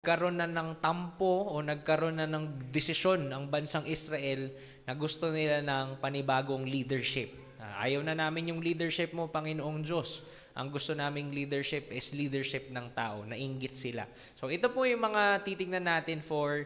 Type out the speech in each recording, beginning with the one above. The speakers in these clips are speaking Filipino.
nagkaroon na ng tampo o nagkaroon na ng desisyon ang bansang Israel na gusto nila ng panibagong leadership. Ayaw na namin yung leadership mo, Panginoong Diyos. Ang gusto naming leadership is leadership ng tao, nainggit sila. So ito po yung mga titingnan natin for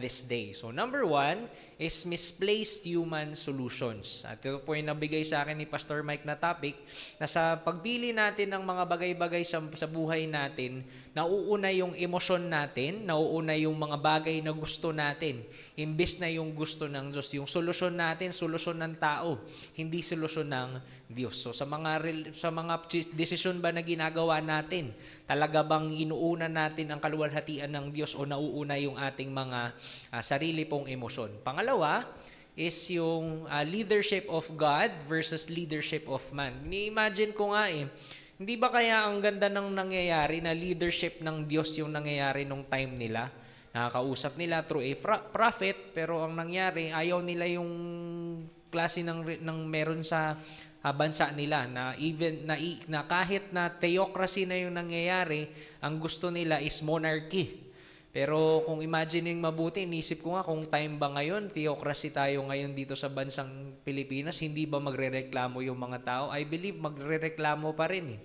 this day. So number 1 is misplaced human solutions. At ito po yung nabigay sa akin ni Pastor Mike na topic na sa pagpili natin ng mga bagay-bagay sa buhay natin, nauuna yung emosyon natin, nauuna yung mga bagay na gusto natin, imbes na yung gusto ng Diyos. Yung solusyon natin, solusyon ng tao, hindi solusyon ng Diyos. So sa mga desisyon ba na ginagawa natin, talaga bang inuuna natin ang kaluwalhatian ng Diyos o nauuna yung ating mga sarili pong emosyon? Pangalawa is yung leadership of God versus leadership of man. Ni-imagine ko nga hindi ba kaya ang ganda ng nangyayari na leadership ng Diyos yung nangyayari nung time nila? Nakakausap nila through a prophet, pero ang nangyari, ayaw nila yung klase ng meron sa bansa nila na even na kahit na theocracy na yung nangyayari, ang gusto nila is monarchy. Pero kung imaginein mabuti, inisip ko nga kung time ba ngayon, theocracy tayo ngayon dito sa bansang Pilipinas, hindi ba magrereklamo yung mga tao? I believe magrereklamo pa rin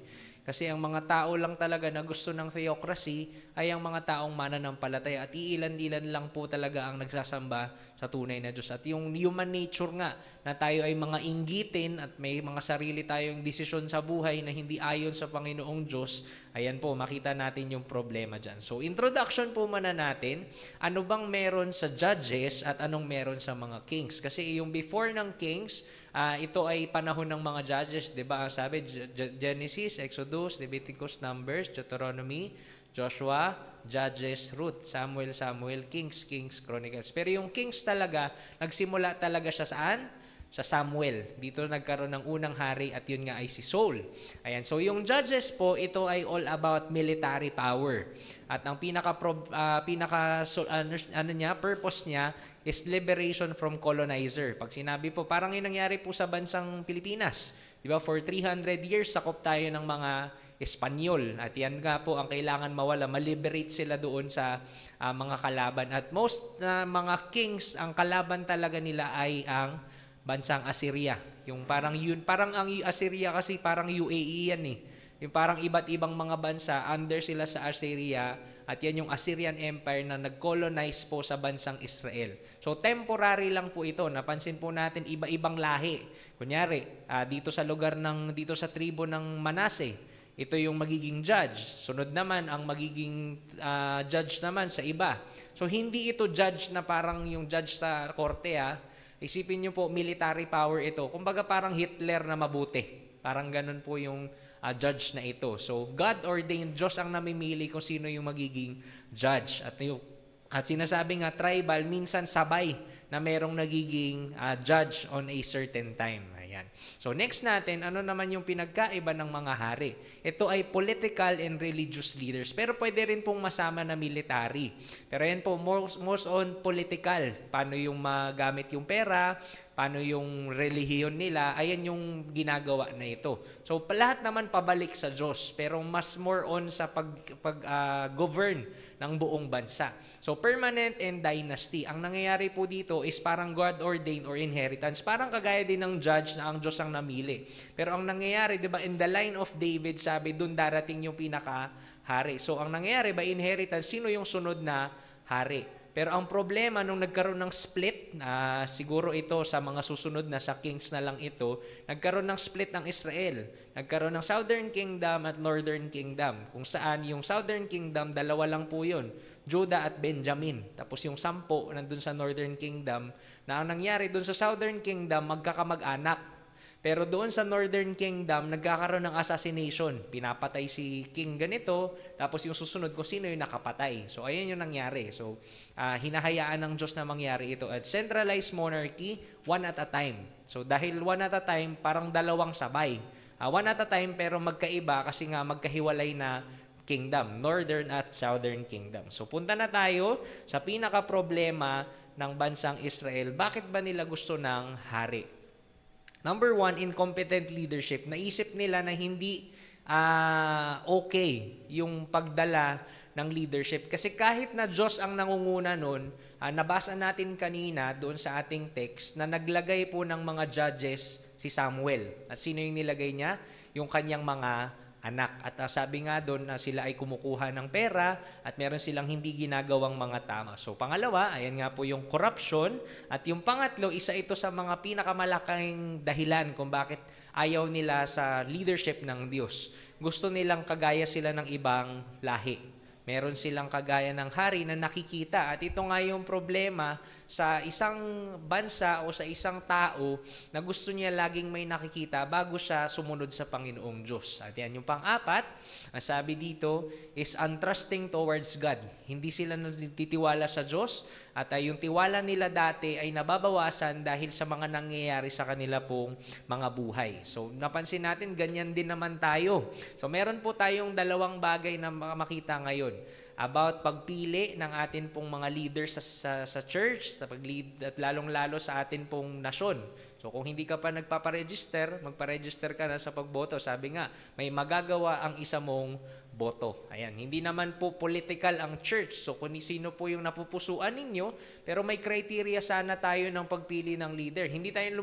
Kasi ang mga tao lang talaga na gusto ng theocracy ay ang mga taong mananampalataya at iilan-ilan lang po talaga ang nagsasamba sa tunay na Diyos. At yung human nature nga na tayo ay mga inggitin at may mga sarili tayong desisyon sa buhay na hindi ayon sa Panginoong Diyos, ayan po, makita natin yung problema dyan. So, introduction po muna natin, ano bang meron sa Judges at anong meron sa mga Kings? Kasi yung before ng Kings, ito ay panahon ng mga Judges, di ba? Sabi, Genesis, Exodus, Leviticus, Numbers, Deuteronomy, Joshua, Judges, Ruth, Samuel, Kings, Chronicles. Pero yung Kings talaga, nagsimula talaga siya saan? Sa Samuel. Dito nagkaroon ng unang hari at yun nga ay si Saul. Ayan. So yung Judges po, ito ay all about military power. At ang purpose niya is liberation from colonizer. Pag sinabi po, parang yung nangyari po sa bansang Pilipinas. Diba? For 300 years, sakop tayo ng mga Espanyol. At yan nga po ang kailangan mawala. Maliberate sila doon sa mga kalaban. At most na mga kings, ang kalaban talaga nila ay ang bansang Assyria. Yung parang ang Assyria kasi parang UAE yan Yung parang iba't ibang mga bansa, under sila sa Assyria, at yan yung Assyrian Empire na nag-colonize po sa bansang Israel. So temporary lang po ito. Napansin po natin iba-ibang lahi. Kunyari, dito sa tribo ng Manase, ito yung magiging judge. Sunod naman ang magiging judge naman sa iba. So hindi ito judge na parang yung judge sa korte Isipin nyo po, military power ito. Kumbaga parang Hitler na mabuti. Parang ganun po yung judge na ito. So, God-ordained, Diyos ang namimili kung sino yung magiging judge. At sinasabi nga, tribal, minsan sabay na merong nagiging judge on a certain time. Ayan. So, next natin, ano naman yung pinagkaiba ng mga hari? Ito ay political and religious leaders. Pero pwede rin pong masama na military. Pero yan po, most on political. Paano yung magamit yung pera, paano yung relihiyon nila, ayan yung ginagawa na ito. So, lahat naman pabalik sa Diyos, pero mas more on sa pag-govern ng buong bansa. So, permanent and dynasty. Ang nangyayari po dito is parang God-ordained or inheritance. Parang kagaya din ng judge na ang Diyos ang namili. Pero ang nangyayari, di ba, in the line of David, sabi, dun darating yung pinaka-hari. So, ang nangyayari by inheritance, sino yung sunod na hari? Pero ang problema nung nagkaroon ng split, siguro ito sa mga susunod na sa kings na lang ito, nagkaroon ng split ng Israel. Nagkaroon ng Southern Kingdom at Northern Kingdom. Kung saan yung Southern Kingdom, dalawa lang po yun, Judah at Benjamin. Tapos yung 10 nandun sa Northern Kingdom, na ang nangyari dun sa Southern Kingdom, magkakamag-anak. Pero doon sa Northern Kingdom, nagkakaroon ng assassination. Pinapatay si king ganito, tapos yung susunod kung sino yung nakapatay. So, ayan yung nangyari. So, hinahayaan ng Diyos na mangyari ito. At centralized monarchy, one at a time. So, dahil one at a time, parang dalawang sabay. One at a time, pero magkaiba kasi nga magkahiwalay na kingdom, Northern at Southern Kingdom. So, punta na tayo sa pinaka-problema ng bansang Israel. Bakit ba nila gusto ng hari? Number 1, incompetent leadership. Naisip nila na hindi okay yung pagdala ng leadership. Kasi kahit na Diyos ang nangunguna nun, nabasa natin kanina doon sa ating text na naglagay po ng mga judges si Samuel. At sino yung nilagay niya? Yung kanyang mga anak. At sabi nga doon na sila ay kumukuha ng pera at meron silang hindi ginagawang mga tama. So pangalawa, ayan nga po yung corruption. At yung pangatlo, isa ito sa mga pinakamalaking dahilan kung bakit ayaw nila sa leadership ng Diyos. Gusto nilang kagaya sila ng ibang lahi. Meron silang kagaya ng hari na nakikita. At ito nga yung problema sa isang bansa o sa isang tao na gusto niya laging may nakikita bago siya sumunod sa Panginoong Diyos. At yan yung pang-apat, ang sabi dito is untrusting towards God. Hindi sila nagtitiwala sa Diyos at yung tiwala nila dati ay nababawasan dahil sa mga nangyayari sa kanila pong mga buhay. So napansin natin, ganyan din naman tayo. So meron po tayong dalawang bagay na makita ngayon about pagpili ng atin pong mga leaders sa church, sa pag-lead at lalong-lalo sa atin pong nasyon. So kung hindi ka pa nagpaparegister, magparegister ka na sa pagboto. Sabi nga, may magagawa ang isa mong boto. Ayan, hindi naman po political ang church. So kung sino po yung napupusuan ninyo, pero may criteria sana tayo ng pagpili ng leader. Hindi tayo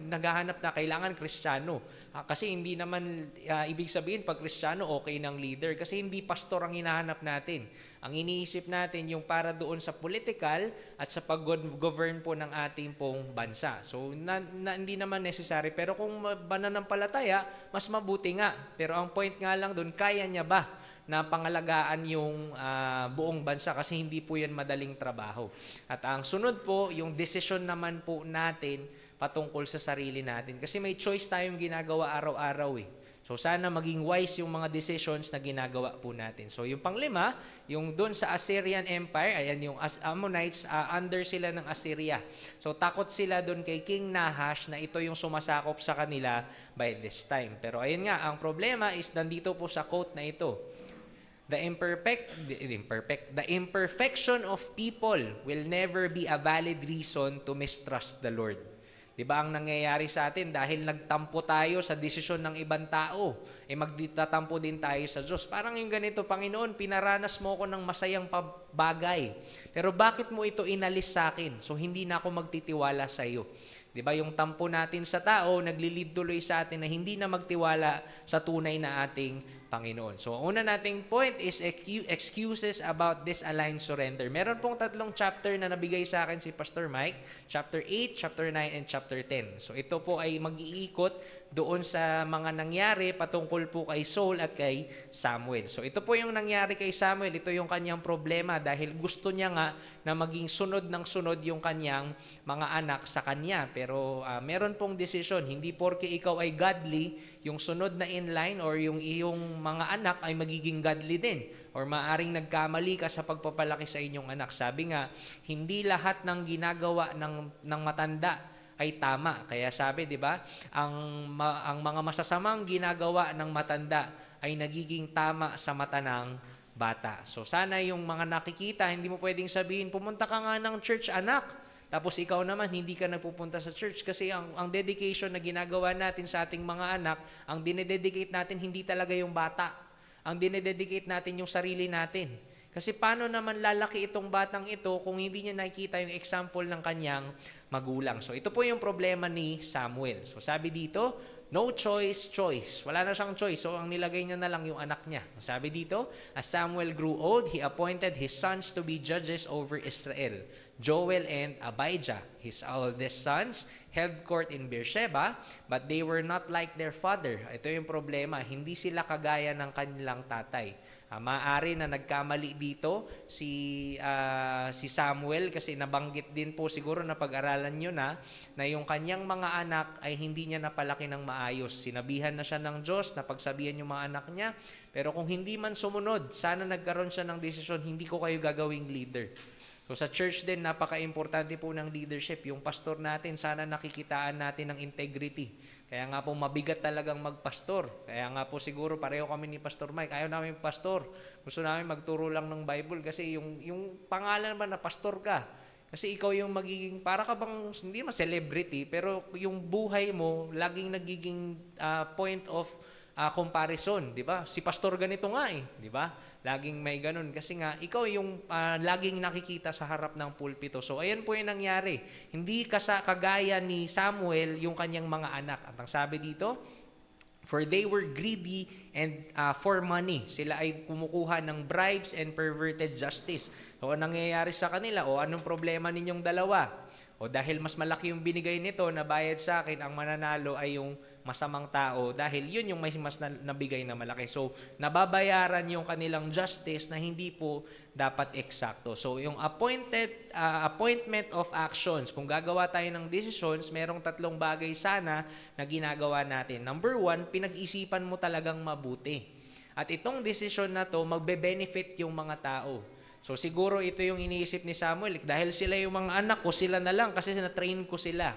naghahanap na kailangan Kristiyano. Kasi hindi naman ibig sabihin pag Kristiyano okay ng leader. Kasi hindi pastor ang hinahanap natin. Ang iniisip natin yung para doon sa political at sa pag-govern po ng ating pong bansa. So hindi naman necessary. Pero kung mananampalataya, mas mabuti nga. Pero ang point nga lang doon, kaya niya ba na pangalagaan yung buong bansa kasi hindi po yan madaling trabaho. At ang sunod po, yung decision naman po natin patungkol sa sarili natin. Kasi may choice tayong ginagawa araw-araw eh. So sana maging wise yung mga decisions na ginagawa po natin. So yung panglima, yung doon sa Assyrian Empire, ayan yung Ammonites, under sila ng Assyria. So takot sila doon kay King Nahash na ito yung sumasakop sa kanila by this time. Pero ayun nga, ang problema is nandito po sa quote na ito. The imperfection of people will never be a valid reason to mistrust the Lord. Diba ang nangyayari sa atin dahil nagtampo tayo sa desisyon ng ibang tao, magtatampo din tayo sa Diyos. Parang yung ganito, Panginoon, pinaranas mo ako ng masayang bagay. Pero bakit mo ito inalis sa akin? So hindi na ako magtitiwala sa iyo. Diba yung tampo natin sa tao, naglilid tuloy sa atin na hindi na magtiwala sa tunay na ating Panginoon. So, una nating point is excuses about disaligned surrender. Meron pong tatlong chapter na nabigay sa akin si Pastor Mike, chapter 8, chapter 9, and chapter 10. So, ito po ay mag-iikot doon sa mga nangyari patungkol po kay Saul at kay Samuel. So, ito po yung nangyari kay Samuel. Ito yung kanyang problema dahil gusto niya nga na maging sunod ng sunod yung kanyang mga anak sa kanya. Pero meron pong decision. Hindi porke ikaw ay godly, yung sunod na inline or yung iyong mga anak ay magiging godly din. Or maaring nagkamali ka sa pagpapalaki sa inyong anak. Sabi nga, hindi lahat ng ginagawa ng matanda ay tama. Kaya sabi, di ba, ang mga masasamang ginagawa ng matanda ay nagiging tama sa mata ng bata. So sana yung mga nakikita, hindi mo pwedeng sabihin, pumunta ka nga ng church, anak. Tapos ikaw naman, hindi ka nagpupunta sa church kasi ang dedication na ginagawa natin sa ating mga anak, ang dinededicate natin hindi talaga yung bata. Ang dinededicate natin yung sarili natin. Kasi paano naman lalaki itong batang ito kung hindi niya nakikita yung example ng kanyang magulang. So ito po yung problema ni Samuel. So sabi dito, no choice. Wala na siyang choice. So ang nilagay niya na lang yung anak niya. Sabi dito, as Samuel grew old, he appointed his sons to be judges over Israel. Joel and Abijah, his oldest sons, held court in Beersheba, but they were not like their father. Ito yung problema, hindi sila kagaya ng kanilang tatay. Maaari na nagkamali dito si Samuel kasi nabanggit din po siguro na pag-aralan nyo na yung kanyang mga anak ay hindi niya napalaki ng maayos. Sinabihan na siya ng Diyos na pagsabihan yung mga anak niya, pero kung hindi man sumunod, sana nagkaroon siya ng desisyon, hindi ko kayo gagawing leader. So sa church din, napaka-importante po ng leadership. Yung pastor natin, sana nakikitaan natin ng integrity. Kaya nga po mabigat talagang magpastor. Kaya nga po siguro pareho kami ni Pastor Mike. Ayaw namin pastor. Gusto namin magturo lang ng Bible kasi yung pangalan ba na pastor ka. Kasi ikaw yung magiging, para ka bang, hindi mas celebrity, pero yung buhay mo, laging nagiging point of comparison. Di ba? Si pastor ganito nga eh. Di ba? laging may ganun. Kasi nga, ikaw yung laging nakikita sa harap ng pulpito. So, ayan po yung nangyari. Hindi kagaya ni Samuel yung kanyang mga anak. At ang sabi dito, for they were greedy and for money. Sila ay kumukuha ng bribes and perverted justice. So, anong nangyayari sa kanila? O anong problema ninyong dalawa? O dahil mas malaki yung binigay nito na bayad sa akin, ang mananalo ay yung masamang tao dahil yun yung mas nabigay na malaki. So, nababayaran yung kanilang justice na hindi po dapat eksakto. So, yung appointment of actions, kung gagawa tayo ng decisions, merong 3 bagay sana na ginagawa natin. Number 1, pinag-isipan mo talagang mabuti. At itong decision na to, magbe-benefit yung mga tao. So, siguro ito yung iniisip ni Samuel. Dahil sila yung mga anak ko, sila na lang kasi na-train ko sila.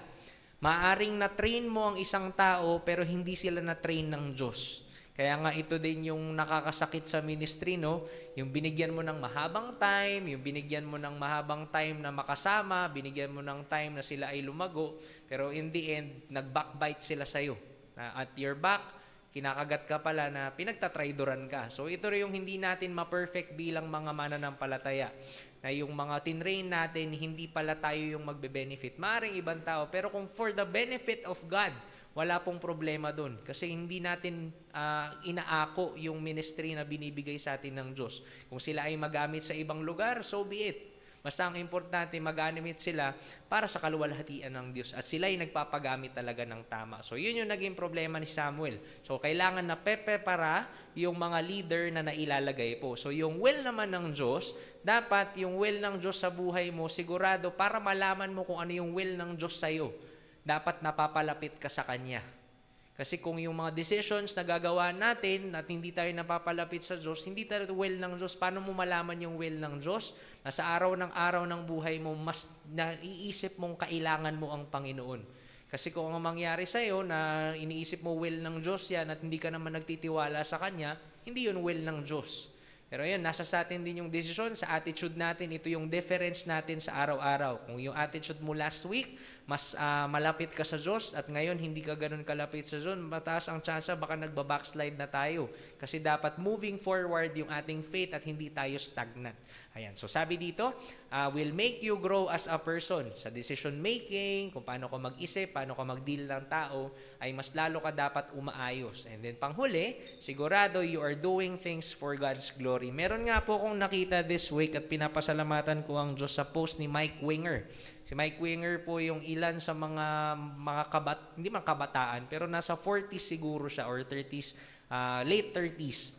Maaring na-train mo ang isang tao pero hindi sila na-train ng Diyos. Kaya nga ito din yung nakakasakit sa ministry, no? Yung binigyan mo ng mahabang time, yung binigyan mo ng mahabang time na makasama, binigyan mo ng time na sila ay lumago, pero in the end, nag-backbite sila sa'yo. At your back, kinakagat ka pala na pinagtatraidoran ka. So ito rin yung hindi natin ma-perfect bilang mga mananampalataya. Na yung mga tinrain natin, hindi pala tayo yung magbe-benefit. Maaaring ibang tao, pero kung for the benefit of God, wala pong problema dun. Kasi hindi natin inaako yung ministry na binibigay sa atin ng Diyos. Kung sila ay magamit sa ibang lugar, so be it. Basta ang importante, magamit sila para sa kaluwalhatian ng Diyos. At sila ay nagpapagamit talaga ng tama. So, yun yung naging problema ni Samuel. So, kailangan na para yung mga leader na nailalagay po. So, yung will naman ng Diyos, dapat yung will ng Diyos sa buhay mo, sigurado, para malaman mo kung ano yung will ng Diyos sa'yo, dapat napapalapit ka sa Kanya. Kasi kung yung mga decisions na gagawa natin at hindi tayo napapalapit sa Diyos, hindi tayo will ng Diyos. Paano mo malaman yung will ng Diyos? Na sa araw ng buhay mo, mas naiisip mong kailangan mo ang Panginoon. Kasi kung ang mangyari sa'yo na iniisip mo will ng Diyos yan at hindi ka naman nagtitiwala sa Kanya, hindi yun will ng Diyos. Pero yun, nasa sa atin din yung decision, sa attitude natin, ito yung difference natin sa araw-araw. Kung yung attitude mo last week, mas malapit ka sa Diyos at ngayon hindi ka ganun kalapit sa Diyos, mataas ang chance baka nagbabackslide na tayo. Kasi dapat moving forward yung ating faith at hindi tayo stagnant. Ayan. So sabi dito, will make you grow as a person. Sa decision making, kung paano ka mag-isip, paano ka mag-deal ng tao, ay mas lalo ka dapat umaayos. And then panghuli, sigurado you are doing things for God's glory. Meron nga po akong nakita this week at pinapasalamatan ko ang Diyos sa post ni Mike Winger. Si Mike Winger po yung ilan sa mga hindi man kabataan, pero nasa 40s siguro siya or 30s, late 30s.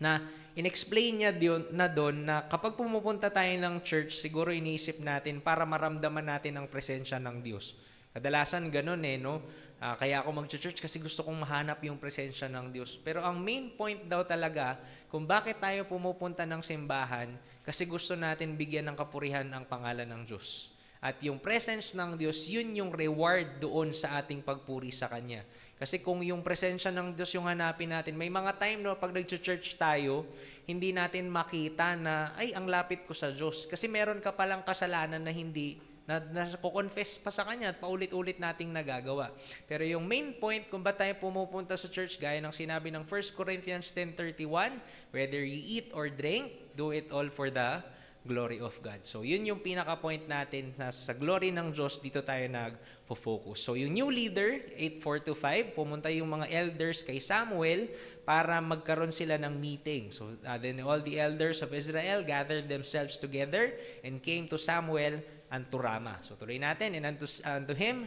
Na inexplain niya doon na kapag pumupunta tayo ng church, siguro iniisip natin para maramdaman natin ang presensya ng Diyos. Kadalasan ganun no? Kaya ako mag-church kasi gusto kong mahanap yung presensya ng Diyos. Pero ang main point daw talaga kung bakit tayo pumupunta ng simbahan, kasi gusto natin bigyan ng kapurihan ang pangalan ng Diyos. At yung presence ng Diyos, yun yung reward doon sa ating pagpuri sa Kanya. Kasi kung yung presensya ng Diyos yung hanapin natin, may mga time no, pag nag-church tayo, hindi natin makita na, ay, ang lapit ko sa Diyos. Kasi meron ka palang kasalanan na hindi, na confess pa sa Kanya at paulit-ulit nating nagagawa. Pero yung main point kung ba tayo pumupunta sa church, gaya ng sinabi ng 1 Corinthians 10:31, whether you eat or drink, do it all for the glory of God. So, yun yung pinaka-point natin na sa glory ng Diyos, dito tayo nag-focus. So, yung new leader, 8:4-5, pumunta yung mga elders kay Samuel para magkaroon sila ng meeting. So, then all the elders of Israel gathered themselves together and came to Samuel unto Ramah. So, tuloy natin. And unto him,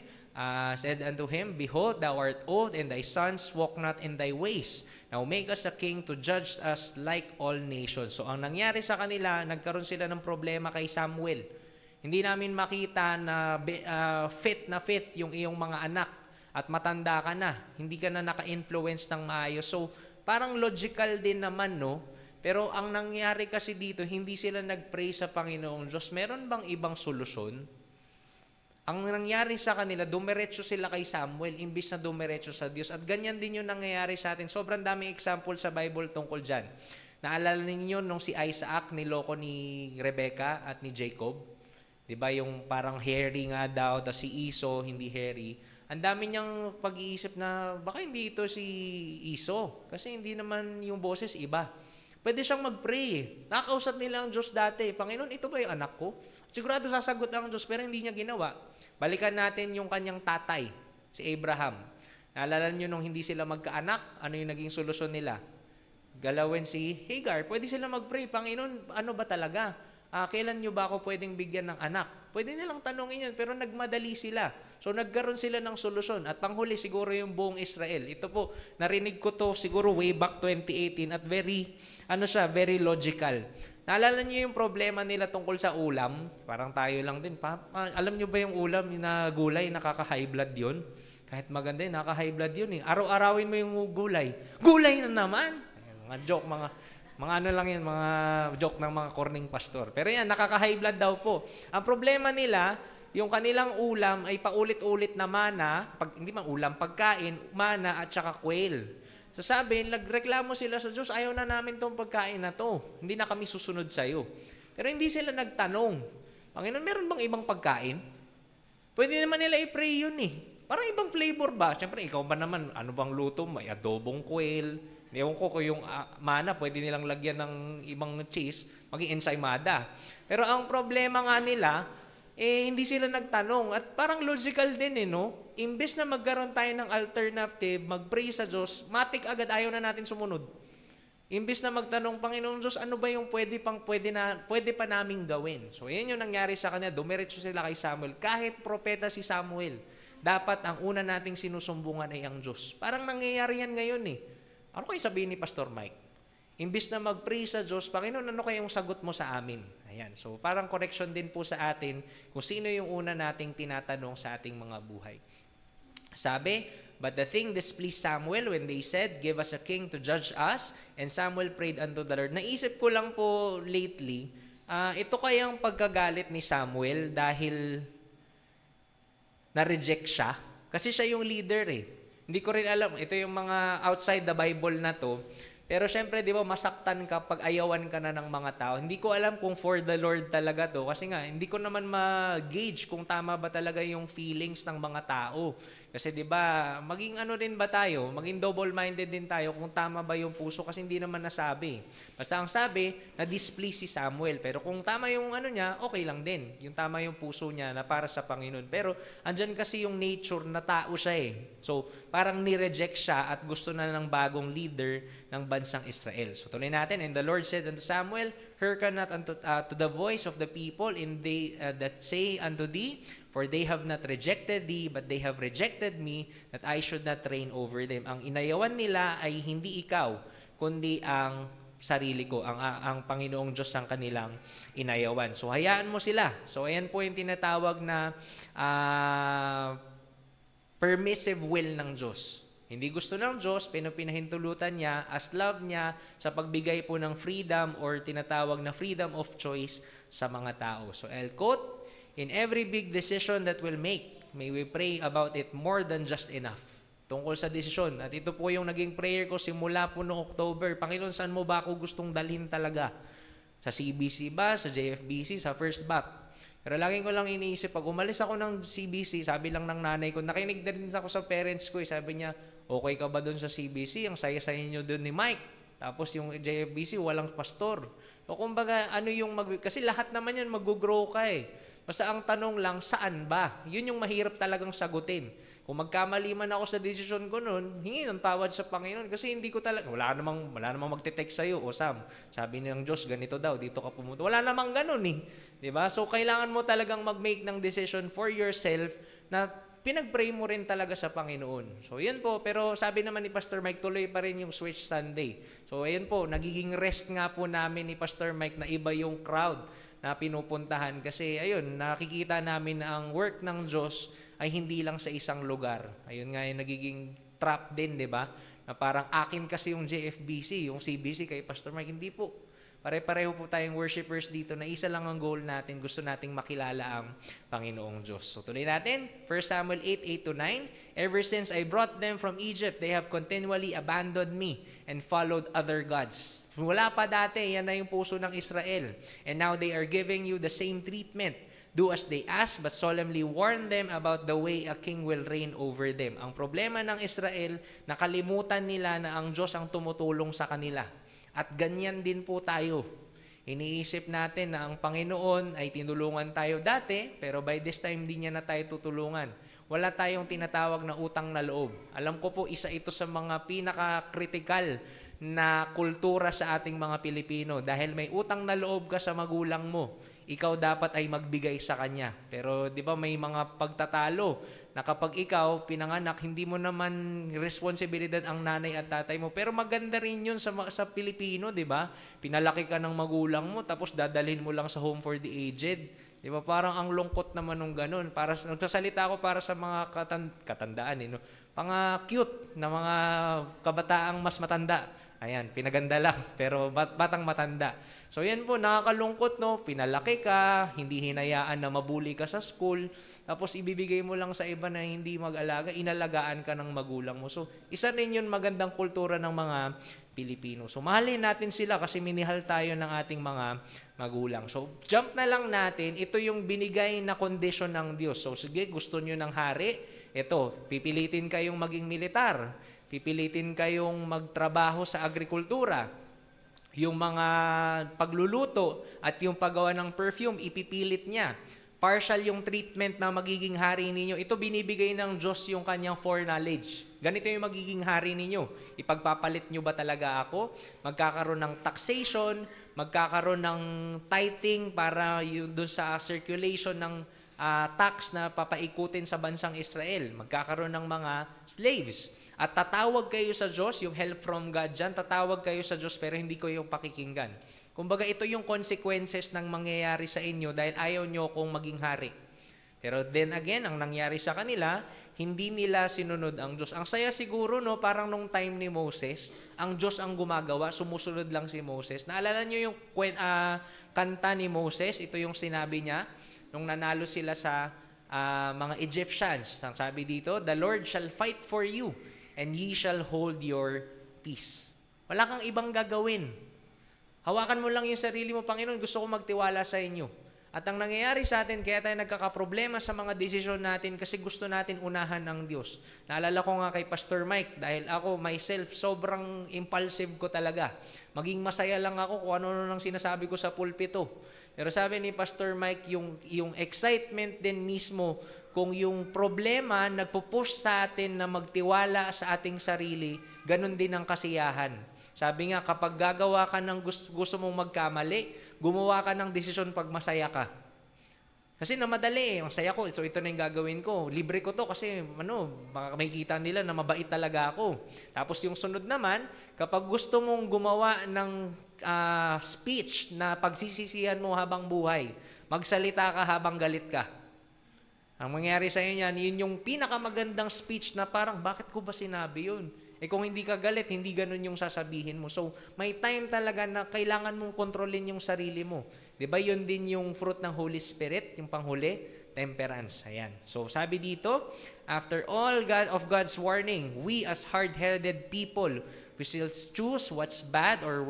said unto him, Behold, thou art old, and thy sons walk not in thy ways. Now make us a king to judge us like all nations. So ang nangyari sa kanila, nagkaroon sila ng problema kay Samuel. Hindi namin makita na fit yung iyong mga anak at matanda ka na. Hindi ka na naka-influence ng maayos. So parang logical din naman, no? Pero ang nangyari kasi dito, hindi sila nag-pray sa Panginoong Diyos. Meron bang ibang solusyon? Ang nangyari sa kanila, dumiretso sila kay Samuel imbis na dumiretso sa Diyos. At ganyan din yung nangyayari sa atin. Sobrang daming example sa Bible tungkol dyan. Naalala ninyo nung si Isaac niloko ni Rebecca at ni Jacob? Diba yung parang hairy nga daw, tapos si Esau hindi hairy. Ang dami niyang pag-iisip na baka hindi ito si Esau. Kasi hindi naman yung boses iba. Pwede siyang mag-pray. Nakakausap nila ang Diyos dati. Panginoon, ito ba yung anak ko? Sigurado sasagot ang Diyos, pero hindi niya ginawa. Balikan natin yung kanyang tatay, si Abraham. Naalala niyo nung hindi sila magkaanak, ano yung naging solusyon nila? Galawin si Hagar. Pwede sila mag-pray, Panginoon, ano ba talaga? Kailan nyo ba ako pwedeng bigyan ng anak? Pwede nilang tanongin yun, pero nagmadali sila. So nagkaroon sila ng solusyon. At panghuli siguro yung buong Israel. Ito po, narinig ko to siguro way back 2018 at very logical. Naalala niyo yung problema nila tungkol sa ulam? Parang tayo lang din. Alam niyo ba yung ulam na gulay, nakaka-high blood yun? Kahit maganda yun, nakaka-high blood yun eh. Araw-arawin mo yung gulay. Gulay na naman! Mga joke, mga ano lang yun, mga joke ng mga corning pastor. Pero yan, nakaka-high blood daw po. Ang problema nila, yung kanilang ulam ay paulit-ulit na mana, hindi man ulam, pagkain, mana at saka quail. So sabi, nagreklamo sila sa Diyos, ayaw na namin tong pagkain na to. Hindi na kami susunod sa'yo. Pero hindi sila nagtanong, Panginoon, meron bang ibang pagkain? Pwede naman nila i-pray yun eh. Parang ibang flavor ba? Siyempre, ikaw ba naman, ano bang luto? May adobong quail. Ewan ko kung yung mana, pwede nilang lagyan ng ibang cheese, maging ensaymada. Pero ang problema nga nila, hindi sila nagtanong. At parang logical din no? Imbes na magkaroon tayo ng alternative, mag-pray sa Diyos, matik agad ayaw na natin sumunod. Imbes na magtanong, Panginoon Diyos, ano ba yung pwede pa naming gawin? So yan yung nangyari sa kanya, dumiretso sila kay Samuel. Kahit propeta si Samuel, dapat ang una nating sinusumbungan ay ang Diyos. Parang nangyayari yan ngayon Ano kayo sabihin ni Pastor Mike? Imbis na mag-pray sa Diyos, Panginoon, ano kayong sagot mo sa amin? Ayan. So parang correction din po sa atin kung sino yung una nating tinatanong sa ating mga buhay. Sabi, but the thing displeased Samuel when they said, give us a king to judge us. And Samuel prayed unto the Lord. Naisip ko lang po lately, ito kayang pagkagalit ni Samuel dahil na-reject siya. Kasi siya yung leader Hindi ko rin alam. Ito yung mga outside the Bible na to. Pero syempre, di ba, masaktan ka pag ayawan ka na ng mga tao. Hindi ko alam kung for the Lord talaga to. Kasi nga, hindi ko naman ma-gauge kung tama ba talaga yung feelings ng mga tao. Kasi di ba, maging ano din ba tayo? Maging double-minded din tayo kung tama ba yung puso kasi hindi naman nasabi. Basta ang sabi, na-displease si Samuel. Pero kung tama yung ano niya, okay lang din. Yung tama yung puso niya na para sa Panginoon. Pero andyan kasi yung nature na tao siya So, parang ni-reject siya at gusto na ng bagong leader ng bansang Israel. So, tuloy natin. And the Lord said unto Samuel, hearken not to the voice of the people in they that say unto thee, for they have not rejected thee, but they have rejected me, that I should not reign over them. Ang inayawan nila ay hindi ikaw, kundi ang sarili ko, ang Panginoong Diyos ang kanilang inayawan. So, hayaan mo sila. So, ayan po yung tinatawag na permissive will ng Diyos. Hindi gusto ng Diyos, pinahintulutan niya as love niya sa pagbigay po ng freedom or tinatawag na freedom of choice sa mga tao. So, I'll quote, in every big decision that we'll make, may we pray about it more than just enough. Tungkol sa desisyon. At ito po yung naging prayer ko simula po noong October. Panginoon, saan mo ba ako gustong dalhin talaga? Sa CBC ba? Sa JFBC? Sa First Bap? Pero laging ko lang iniisip, pag umalis ako ng CBC, sabi lang ng nanay ko, nakinig na rin ako sa parents ko. Sabi niya, okay ka ba doon sa CBC? Ang saya-saya niyo doon ni Mike. Tapos yung JFBC, walang pastor. So kumbaga, ano yung kasi lahat naman yan mag-grow ka Basta ang tanong lang, saan ba? Yun yung mahirap talagang sagutin. Kung magkamali man ako sa desisyon ko noon, hingi ng tawad sa Panginoon kasi hindi ko talaga, wala namang magte-text sa'yo, o Sam, sabi ng Diyos, ganito daw, dito ka pumunta. Wala namang ganun Diba? So, kailangan mo talagang mag-make ng decision for yourself na pinag-pray mo rin talaga sa Panginoon. So, yan po. Pero sabi naman ni Pastor Mike, tuloy pa rin yung Switch Sunday. So, ayan po, nagiging rest nga po namin ni Pastor Mike na iba yung crowd na pinupuntahan kasi ayun, nakikita namin na ang work ng Diyos ay hindi lang sa isang lugar. Ayun nga yung nagiging trap din, di ba? Na parang akin kasi yung JFBC, yung CBC kay Pastor Mike, hindi po. Pare-pareho po tayong worshipers dito na isa lang ang goal natin, gusto nating makilala ang Panginoong Diyos. So tuloy natin, 1 Samuel 8:8-9, ever since I brought them from Egypt, they have continually abandoned me and followed other gods. Wala pa dati, yan na yung puso ng Israel. And now they are giving you the same treatment. Do as they ask, but solemnly warn them about the way a king will reign over them. Ang problema ng Israel, nakalimutan nila na ang Diyos ang tumutulong sa kanila. At ganyan din po tayo. Iniisip natin na ang Panginoon ay tinulungan tayo dati, pero by this time hindi niya na tayo tutulungan. Wala tayong tinatawag na utang na loob. Alam ko po, isa ito sa mga pinaka-critical na kultura sa ating mga Pilipino. Dahil may utang na loob ka sa magulang mo, ikaw dapat ay magbigay sa kanya. Pero di ba may mga pagtatalo na kapag ikaw pinanganak, hindi mo naman responsibilidad ang nanay at tatay mo. Pero maganda rin yun sa Pilipino, di ba? Pinalaki ka ng magulang mo, tapos dadalhin mo lang sa home for the aged. Di ba? Parang ang lungkot naman nung ganun. Nagsasalita ako para sa mga katandaan, no? Mga cute na mga kabataang mas matanda. Ayan, pinaganda lang, pero batang matanda. So yan po, nakakalungkot, no? Pinalaki ka, hindi hinayaan na mabuli ka sa school, tapos ibibigay mo lang sa iba na hindi mag-alaga, inalagaan ka ng magulang mo. So isa rin yun magandang kultura ng mga Pilipino. So mahalin natin sila kasi minihal tayo ng ating mga magulang. So jump na lang natin, ito yung binigay na kondisyon ng Diyos. So sige, gusto nyo ng hari, ito, pipilitin kayong maging militar. Pipilitin kayong magtrabaho sa agrikultura. Yung mga pagluluto at yung paggawa ng perfume, ipipilit niya. Partial yung treatment na magiging hari ninyo. Ito binibigay ng Diyos yung kanyang foreknowledge. Ganito yung magiging hari ninyo. Ipagpapalit nyo ba talaga ako? Magkakaroon ng taxation, magkakaroon ng tithing para yun dun sa circulation ng tax na papaikutin sa bansang Israel. Magkakaroon ng mga slaves. At tatawag kayo sa Diyos, yung help from God dyan, tatawag kayo sa Diyos pero hindi ko yung pakikinggan. Kumbaga ito yung consequences ng mangyayari sa inyo dahil ayaw nyo kong maging hari. Pero then again, ang nangyari sa kanila, hindi nila sinunod ang Diyos. Ang saya siguro, no, parang nung time ni Moses, ang Diyos ang gumagawa, sumusunod lang si Moses. Naalala nyo yung kanta ni Moses, ito yung sinabi niya, nung nanalo sila sa mga Egyptians. Ang sabi dito, "The Lord shall fight for you, and ye shall hold your peace." Wala kang ibang gagawin. Hawakan mo lang yung sarili mo, Panginoon, gusto ko magtiwala sa inyo. At ang nangyayari sa atin, kaya tayo nagkakaproblema sa mga desisyon natin kasi gusto natin unahan ng Diyos. Naalala ko nga kay Pastor Mike, dahil ako, myself, sobrang impulsive ko talaga. Maging masaya lang ako kung ano nang sinasabi ko sa pulpito. Pero sabi ni Pastor Mike, yung excitement din mismo, kung yung problema nagpupush sa atin na magtiwala sa ating sarili, ganun din ang kasiyahan. Sabi nga, kapag gagawa ka ng gusto mong magkamali, gumawa ka ng desisyon pag masaya ka. Kasi na madali masaya ko, so ito na yung gagawin ko. Libre ko to kasi makikita nila na mabait talaga ako. Tapos yung sunod naman, kapag gusto mong gumawa ng speech na pagsisisihan mo habang buhay, magsalita ka habang galit ka. Ang mangyayari sa inyo yan, yun yung pinakamagandang speech na parang, bakit ko ba sinabi yun? Kung hindi ka galit, hindi ganun yung sasabihin mo. So, may time talaga na kailangan mong kontrolin yung sarili mo. Diba yun din yung fruit ng Holy Spirit, yung panghuli, temperance. Ayan. So, sabi dito, after all of God's warning, we as hard-headed people, we still choose what's bad or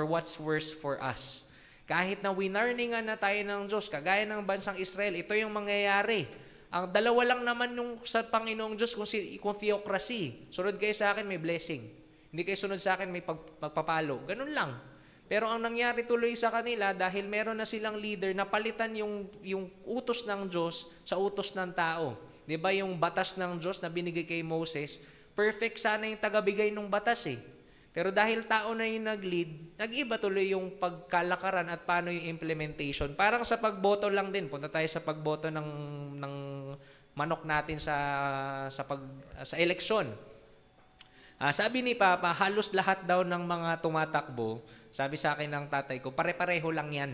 what's worse for us. Kahit na winarningan na tayo ng Diyos, kagaya ng bansang Israel, ito yung mangyayari. Ang dalawa lang naman yung sa Panginoong Diyos kung theocracy. Sunod kayo sa akin, may blessing. Hindi kayo sunod sa akin, may pagpapalo. Ganun lang. Pero ang nangyari tuloy sa kanila, dahil meron na silang leader, napalitan yung utos ng Diyos sa utos ng tao. Diba yung batas ng Diyos na binigay kay Moses, perfect sana yung tagabigay ng batas eh. Pero dahil tao na yung nag-lead, nag-iba tuloy yung pagkalakaran at paano yung implementation. Parang sa pagboto lang din. Punta tayo sa pagboto ng manok natin sa eleksyon. Sabi ni Papa, halos lahat daw ng mga tumatakbo, sabi sa akin ng tatay ko, pare-pareho lang yan.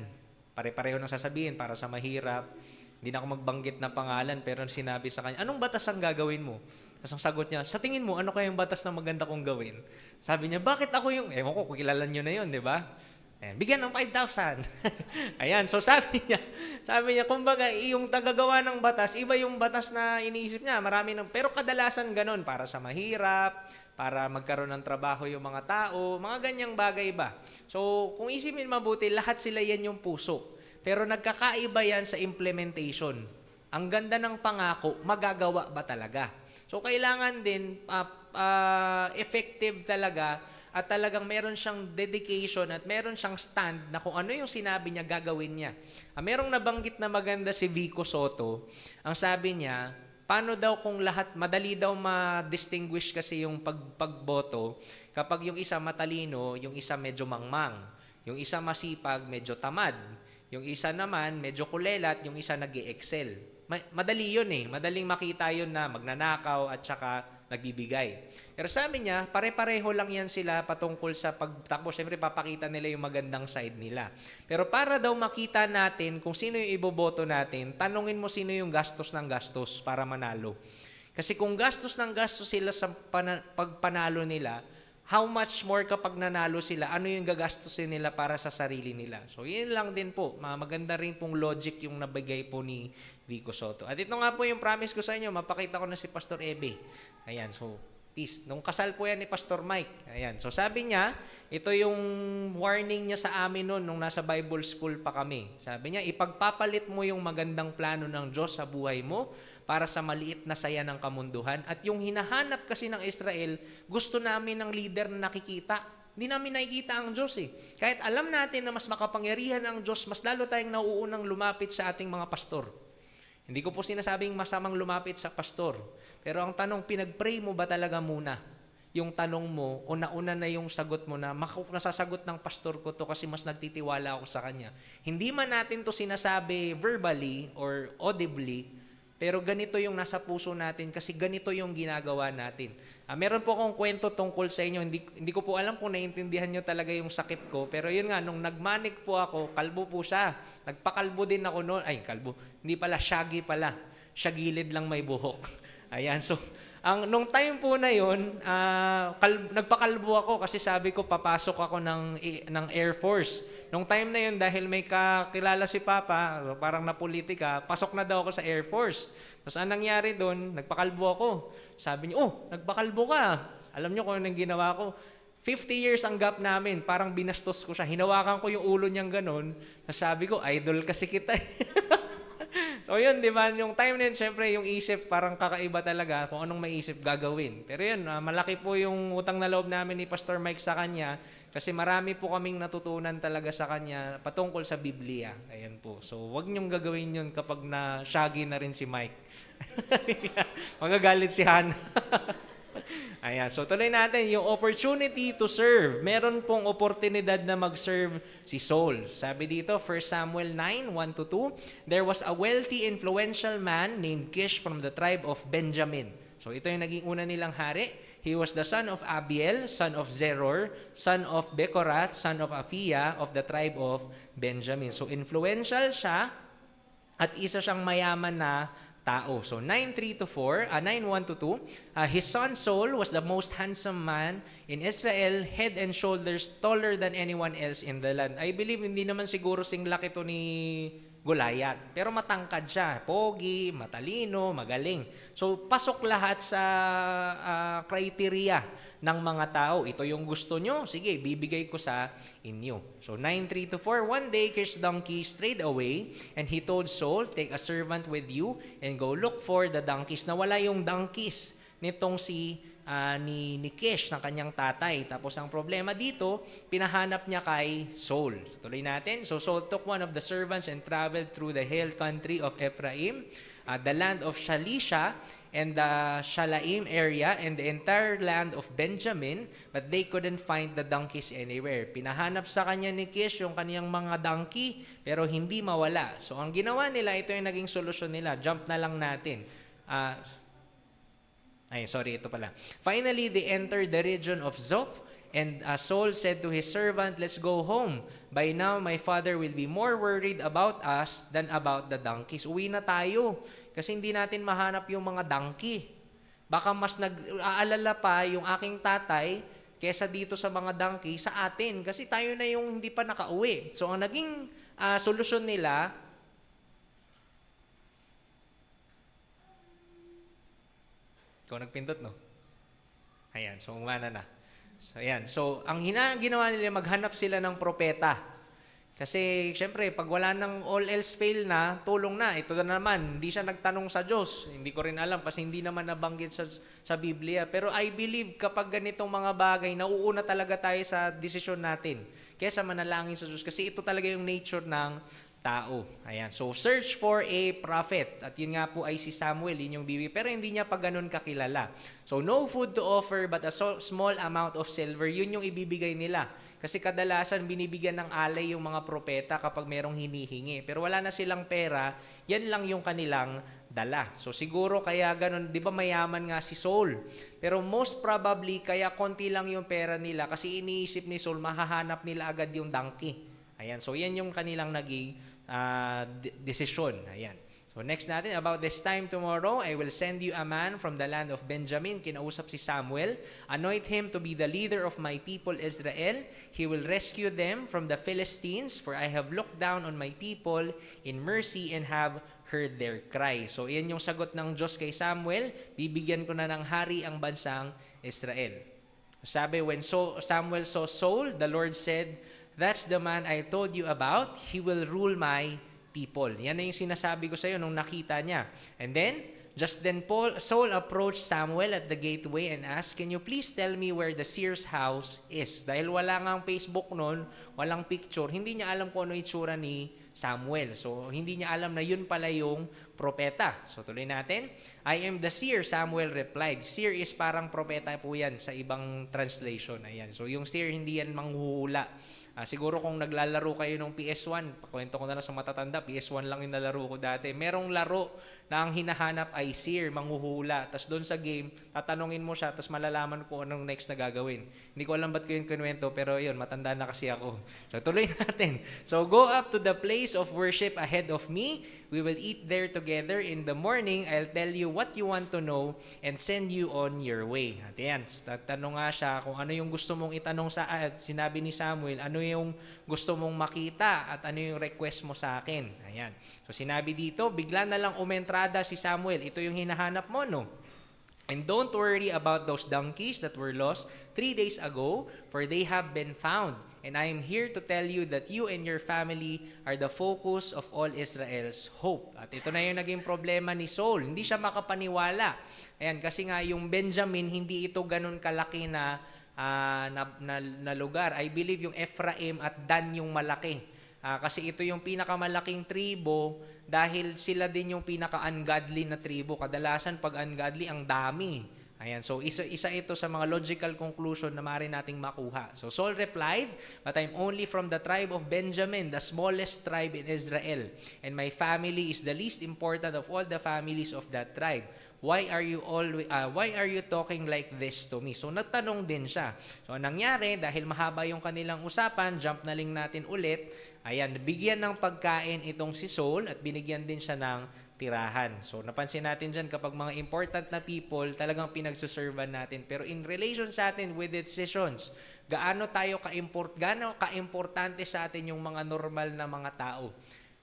Pare-pareho nang sasabihin para sa mahirap. Hindi na ako magbanggit na pangalan, pero sinabi sa kanya, anong batas ang gagawin mo? Tapos ang sagot niya, sa tingin mo, ano kaya yung batas na maganda kong gawin? Sabi niya, bakit ako yung, ewan ko, kilala nyo na yun, di ba? Bigyan ng 5,000. Ayan, so sabi niya, kumbaga, yung tagagawa ng batas, iba yung batas na iniisip niya. Pero kadalasan ganun, para sa mahirap, para magkaroon ng trabaho yung mga tao, mga ganyang bagay ba? So, kung isipin mabuti, lahat sila yan yung puso. Pero nagkakaiba yan sa implementation. Ang ganda ng pangako, magagawa ba talaga? So, kailangan din effective talaga at talagang meron siyang dedication at meron siyang stand na kung ano yung sinabi niya, gagawin niya. Merong nabanggit na maganda si Vico Soto. Ang sabi niya, paano daw kung lahat, madali daw ma-distinguish kasi yung pagboto kapag yung isa matalino, yung isa medyo mangmang, yung isa masipag, medyo tamad, yung isa naman medyo kulelat, yung isa nag-i-excel. Madali yun eh. Madaling makita yun na magnanakaw at saka nagbibigay. Pero sabi niya, pare-pareho lang yan sila patungkol sa pagtakbo. Siyempre, papakita nila yung magandang side nila. Pero para daw makita natin kung sino yung iboboto natin, tanungin mo sino yung gastos ng gastos para manalo. Kasi kung gastos ng gastos sila sa pagpanalo nila, how much more kapag nanalo sila, ano yung gagastusin nila para sa sarili nila. So, yun lang din po. Maganda rin pong logic yung nabigay po ni Vico Soto. At ito nga po yung promise ko sa inyo, mapakita ko na si Pastor Ebe. Ayan, so, peace. Nung kasal po yan ni Pastor Mike. Ayan, so sabi niya, ito yung warning niya sa amin noon nung nasa Bible school pa kami. Sabi niya, ipagpapalit mo yung magandang plano ng Diyos sa buhay mo para sa maliit na saya ng kamunduhan. At yung hinahanap kasi ng Israel, gusto namin ng leader na nakikita. Hindi namin nakikita ang Diyos eh. Kahit alam natin na mas makapangyarihan ang Diyos, mas lalo tayong nauunang lumapit sa ating mga pastor. Hindi ko po sinasabing masamang lumapit sa pastor. Pero ang tanong, pinag-pray mo ba talaga muna? Yung tanong mo, o nauna na yung sagot mo na, nasasagot ng pastor ko to kasi mas nagtitiwala ako sa kanya. Hindi man natin to sinasabi verbally or audibly, pero ganito yung nasa puso natin kasi ganito yung ginagawa natin. Meron po akong kwento tungkol sa inyo. Hindi ko po alam kung naiintindihan nyo talaga yung sakit ko. Pero yun nga, nung nagmanik po ako, kalbo po siya. Nagpakalbo din ako noon. Ay, kalbo. Hindi pala, shaggy pala. Siya gilid lang may buhok. Ayan, so, nung time po na yun, nagpakalbo ako kasi sabi ko, papasok ako ng Air Force. Nung time na yun, dahil may kakilala si Papa, parang napolitika, pasok na daw ako sa Air Force. Tapos anong nangyari doon, nagpakalbo ako. Sabi niya, nagpakalbo ka. Alam niyo kung anong ginawa ko? 50 years ang gap namin, parang binastos ko siya. Hinawakan ko yung ulo niyang ganun. Sabi ko, idol kasi kita. So yun, di ba? Yung time na yun, syempre, yung isip parang kakaiba talaga kung anong maisip gagawin. Pero yun, malaki po yung utang na loob namin ni Pastor Mike sa kanya kasi marami po kaming natutunan talaga sa kanya patungkol sa Biblia. Ayan po. So wag niyong gagawin yun kapag na-shaggy na rin si Mike. Magagalit si Hannah. Ayan, so tuloy natin yung opportunity to serve. Meron pong oportunidad na mag-serve si Saul. Sabi dito, 1 Samuel 9:1-2, there was a wealthy, influential man named Kish from the tribe of Benjamin. So ito yung naging una nilang hari. He was the son of Abiel, son of Zeror, son of Bekorath, son of Aphiah of the tribe of Benjamin. So influential siya at isa siyang mayaman na tao. So 9:1-2, his son Saul was the most handsome man in Israel, head and shoulders taller than anyone else in the land. I believe hindi naman siguro sing laki to ni Goliath, pero matangkad siya, pogi, matalino, magaling. So pasok lahat sa criteria ng mga tao. Ito yung gusto nyo, sige, bibigay ko sa inyo. So 9:3-4, one day Kish's donkey strayed away, and he told Saul, take a servant with you and go look for the donkeys. Nawala yung donkeys nitong ni Kish, ng kanyang tatay. Tapos ang problema dito, pinahanap niya kay Saul. So, tuloy natin. So Saul took one of the servants and traveled through the hill country of Ephraim, the land of Shalisha, and the Shalaim area, and the entire land of Benjamin, but they couldn't find the donkeys anywhere. Pinahanap sa kanya ni Kish yung kaniyang mga donkey, pero hindi mawala. So ang ginawa nila, ito yung naging solusyon nila. Jump na lang natin. Ito pala. Finally, they entered the region of Zoph, and Saul said to his servant, let's go home. By now, my father will be more worried about us than about the donkeys. Uwi na tayo, kasi hindi natin mahanap yung mga donkey. Baka mas nag-aalala pa yung aking tatay kesa dito sa mga donkey sa atin, kasi tayo na yung hindi pa nakauwi. So, ang naging solusyon nila, ikaw nagpindot, no? Ayan, so umana na. So, ayan. So, ang ginawa nila, maghanap sila ng propeta. Kasi, syempre, pag wala nang all else fail na, tulong na. Ito na naman, hindi siya nagtanong sa Diyos. Hindi ko rin alam kasi hindi naman nabanggit sa Biblia. Pero I believe kapag ganitong mga bagay, nauuna talaga tayo sa desisyon natin kaysa manalangin sa Diyos. Kasi ito talaga yung nature ng tao. Ayan. So, search for a prophet. At yun nga po ay si Samuel, yun yung bibi. Pero hindi niya pa ganun kakilala. So, no food to offer but a small amount of silver. Yun yung ibibigay nila. Kasi kadalasan binibigyan ng alay yung mga propeta kapag merong hinihingi. Pero wala na silang pera, yan lang yung kanilang dala. So siguro kaya ganun, di ba mayaman nga si Saul? Pero most probably kaya konti lang yung pera nila kasi iniisip ni Saul, mahahanap nila agad yung donkey. Ayan, so yan yung kanilang naging desisyon. Ayan. So next natin, about this time tomorrow, I will send you a man from the land of Benjamin. Kinausap si Samuel. Anoint him to be the leader of my people Israel. He will rescue them from the Philistines, for I have looked down on my people in mercy and have heard their cry. So yan yung sagot ng Diyos kay Samuel. Bibigyan ko na ng hari ang bansang Israel. Sabi, when Samuel saw Saul, the Lord said, "That's the man I told you about. He will rule my people." Yan na yung sinasabi ko sa iyo nung nakita niya. And then, just then Saul approached Samuel at the gateway and asked, "Can you please tell me where the seer's house is?" Dahil wala nga ang Facebook noon, walang picture, hindi niya alam kung ano itsura ni Samuel. So, hindi niya alam na yun pala yung propeta. So, tuloy natin. "I am the seer," Samuel replied. Seer is parang propeta po yan sa ibang translation. Ayan. So, yung seer, hindi yan manghuhula. Siguro kung naglalaro kayo ng PS1, pakwento ko na lang sa matatanda, PS1 lang yung nalaro ko dati. Merong laro na ang hinahanap ay seer, manghuhula. Tapos doon sa game, tatanungin mo siya, tapos malalaman ko anong next na gagawin. Hindi ko alam ba't ko yung kinuwento, pero yun, matanda na kasi ako. So tuloy natin. "So go up to the place of worship ahead of me. We will eat there together. In the morning, I'll tell you what you want to know and send you on your way." At yan, tatanong nga siya kung ano yung gusto mong itanong sinabi ni Samuel, ano yung gusto mong makita at ano yung request mo sa akin. Ayan. So sinabi dito, bigla na lang umentrada si Samuel. Ito yung hinahanap mo, no? "And don't worry about those donkeys that were lost 3 days ago, for they have been found. And I am here to tell you that you and your family are the focus of all Israel's hope." At ito na yung naging problema ni Saul. Hindi siya makapaniwala. Ayan, kasi nga yung Benjamin, hindi ito ganun kalaki na lugar. I believe yung Ephraim at Dan yung malaki. Kasi ito yung pinakamalaking tribo dahil sila din yung pinaka-ungodly na tribo. Kadalasan pag ungodly, ang dami. Ayan, so isa ito sa mga logical conclusion na maaari nating makuha. So Saul replied, "But I'm only from the tribe of Benjamin, the smallest tribe in Israel. And my family is the least important of all the families of that tribe. Why are you talking like this to me?" So nagtanong din siya. So nangyari, dahil mahaba yung kanilang usapan, jump na lang natin ulit. Ayan, bigyan ng pagkain itong si Saul at binigyan din siya ng tirahan. So napansin natin dyan kapag mga important na people, talagang pinagsuservan natin. Pero in relation sa atin with decisions, gaano kaimportante sa atin yung mga normal na mga tao.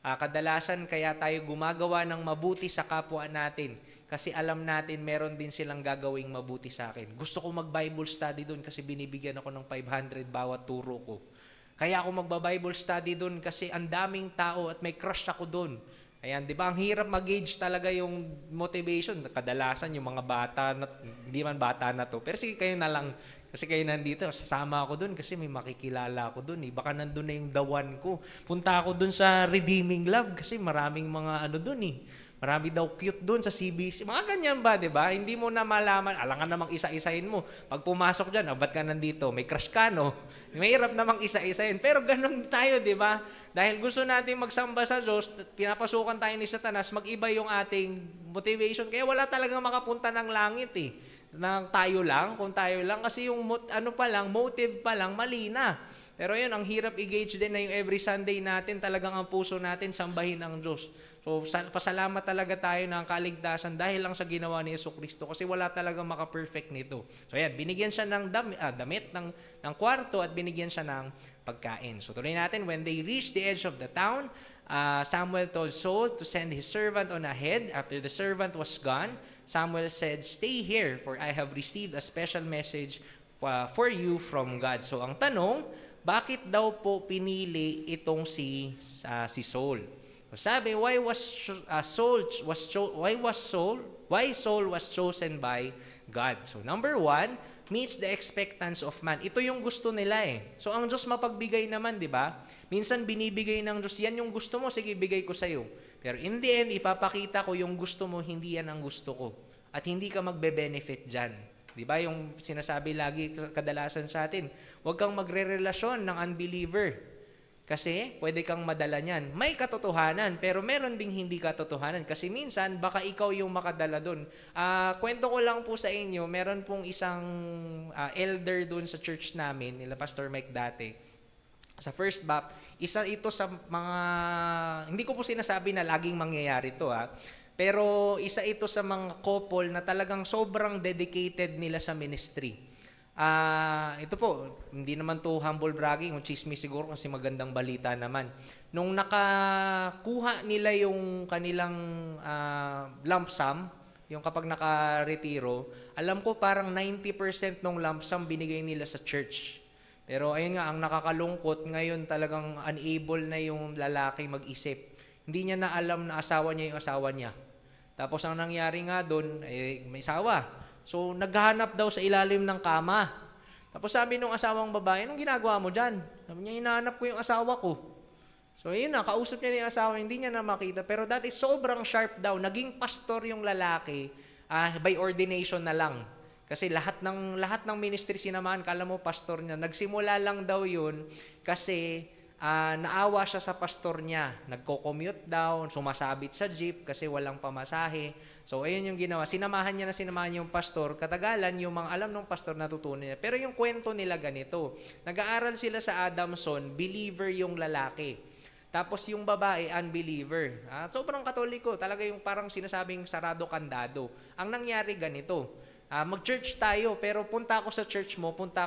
Kadalasan kaya tayo gumagawa ng mabuti sa kapwa natin kasi alam natin meron din silang gagawing mabuti sa akin. Gusto ko mag-Bible study doon kasi binibigyan ako ng 500 bawat turo ko. Kaya ako magba-Bible study doon kasi ang daming tao at may crush ako doon. Ayan, di ba? Ang hirap mag-gauge talaga yung motivation. Kadalasan yung mga bata, hindi man bata na to. Pero sige kayo na lang, kasi kayo nandito, sasama ako doon kasi may makikilala ako doon. Baka nandun na yung dawan ko. Punta ako doon sa Redeeming Love kasi maraming mga doon Marami daw cute doon sa CBC. Mga ganyan ba, di ba? Hindi mo na malaman. Alangan namang isa-isahin mo. Pag pumasok dyan, ba't ka nandito? May crush ka, no? Mahirap namang isa-isahin. Pero ganun tayo, di ba? Dahil gusto natin magsamba sa Diyos, pinapasukan tayo ni Satanas, mag-iba yung ating motivation. Kaya wala talagang makapunta ng langit, Kung tayo lang. Kasi yung motive pa lang, mali na. Pero yun, ang hirap i-gauge din na yung every Sunday natin, talagang ang puso natin, sambahin ang Diyos. So, pasalamat talaga tayo ng kaligtasan dahil lang sa ginawa ni Jesucristo kasi wala talagang maka-perfect nito. So, ayan, binigyan siya ng damit ng kwarto at binigyan siya ng pagkain. So, tuloy natin, when they reached the edge of the town, Samuel told Saul to send his servant on ahead. After the servant was gone, Samuel said, "Stay here, for I have received a special message for you from God." So, ang tanong, bakit daw po pinili itong si Saul? Sabi, why Saul was chosen by God. So number 1, meets the expectance of man. Ito yung gusto nila eh. So ang Diyos mapagbigay naman, di ba? Minsan binibigay ng Diyos, yan yung gusto mo, sige bigay ko sa'yo. Pero in the end, ipapakita ko yung gusto mo, hindi yan ang gusto ko. At hindi ka magbe-benefit dyan. Di ba? Yung sinasabi lagi kadalasan sa atin, huwag kang magre-relasyon ng unbeliever. Kasi pwede kang madala niyan. May katotohanan, pero meron ding hindi katotohanan. Kasi minsan, baka ikaw yung makadala dun. Kwento ko lang po sa inyo, meron pong isang elder dun sa church namin, nila Pastor Mike dati. Sa First Bap, isa ito sa mga, hindi ko po sinasabi na laging mangyayari to pero isa ito sa mga couple na talagang sobrang dedicated nila sa ministry. Ito po, hindi naman to humble bragging, o chismis siguro kasi magandang balita naman. Nung nakakuha nila yung kanilang lump sum, yung kapag nakaretiro, alam ko parang 90% ng lump sum binigay nila sa church. Pero ayun nga, ang nakakalungkot, ngayon talagang unable na yung lalaki mag-isip. Hindi niya na alam na asawa niya yung asawa niya. Tapos ang nangyari nga doon, may asawa. So naghahanap daw sa ilalim ng kama. Tapos sabi nung asawang babae, anong ginagawa mo dyan? Sabi niya, hinahanap ko yung asawa ko. So yun na, kausap niya yung asawa, hindi niya na makita. Pero dati sobrang sharp daw. Naging pastor yung lalaki by ordination na lang. Kasi lahat ng ministry sinamahan, kala mo pastor niya. Nagsimula lang daw yun kasi naawa siya sa pastor niya. Nagko-commute daw, sumasabit sa jeep kasi walang pamasahe. So ayun yung ginawa. Sinamahan yung pastor. Katagalan, yung mga alam ng pastor natutunan niya. Pero yung kwento nila ganito. Nag-aaral sila sa Adamson, believer yung lalaki. Tapos yung babae, unbeliever. Sobrang katoliko. Talaga yung parang sinasabing sarado kandado. Ang nangyari ganito. Mag-church tayo, pero punta ako sa church mo, punta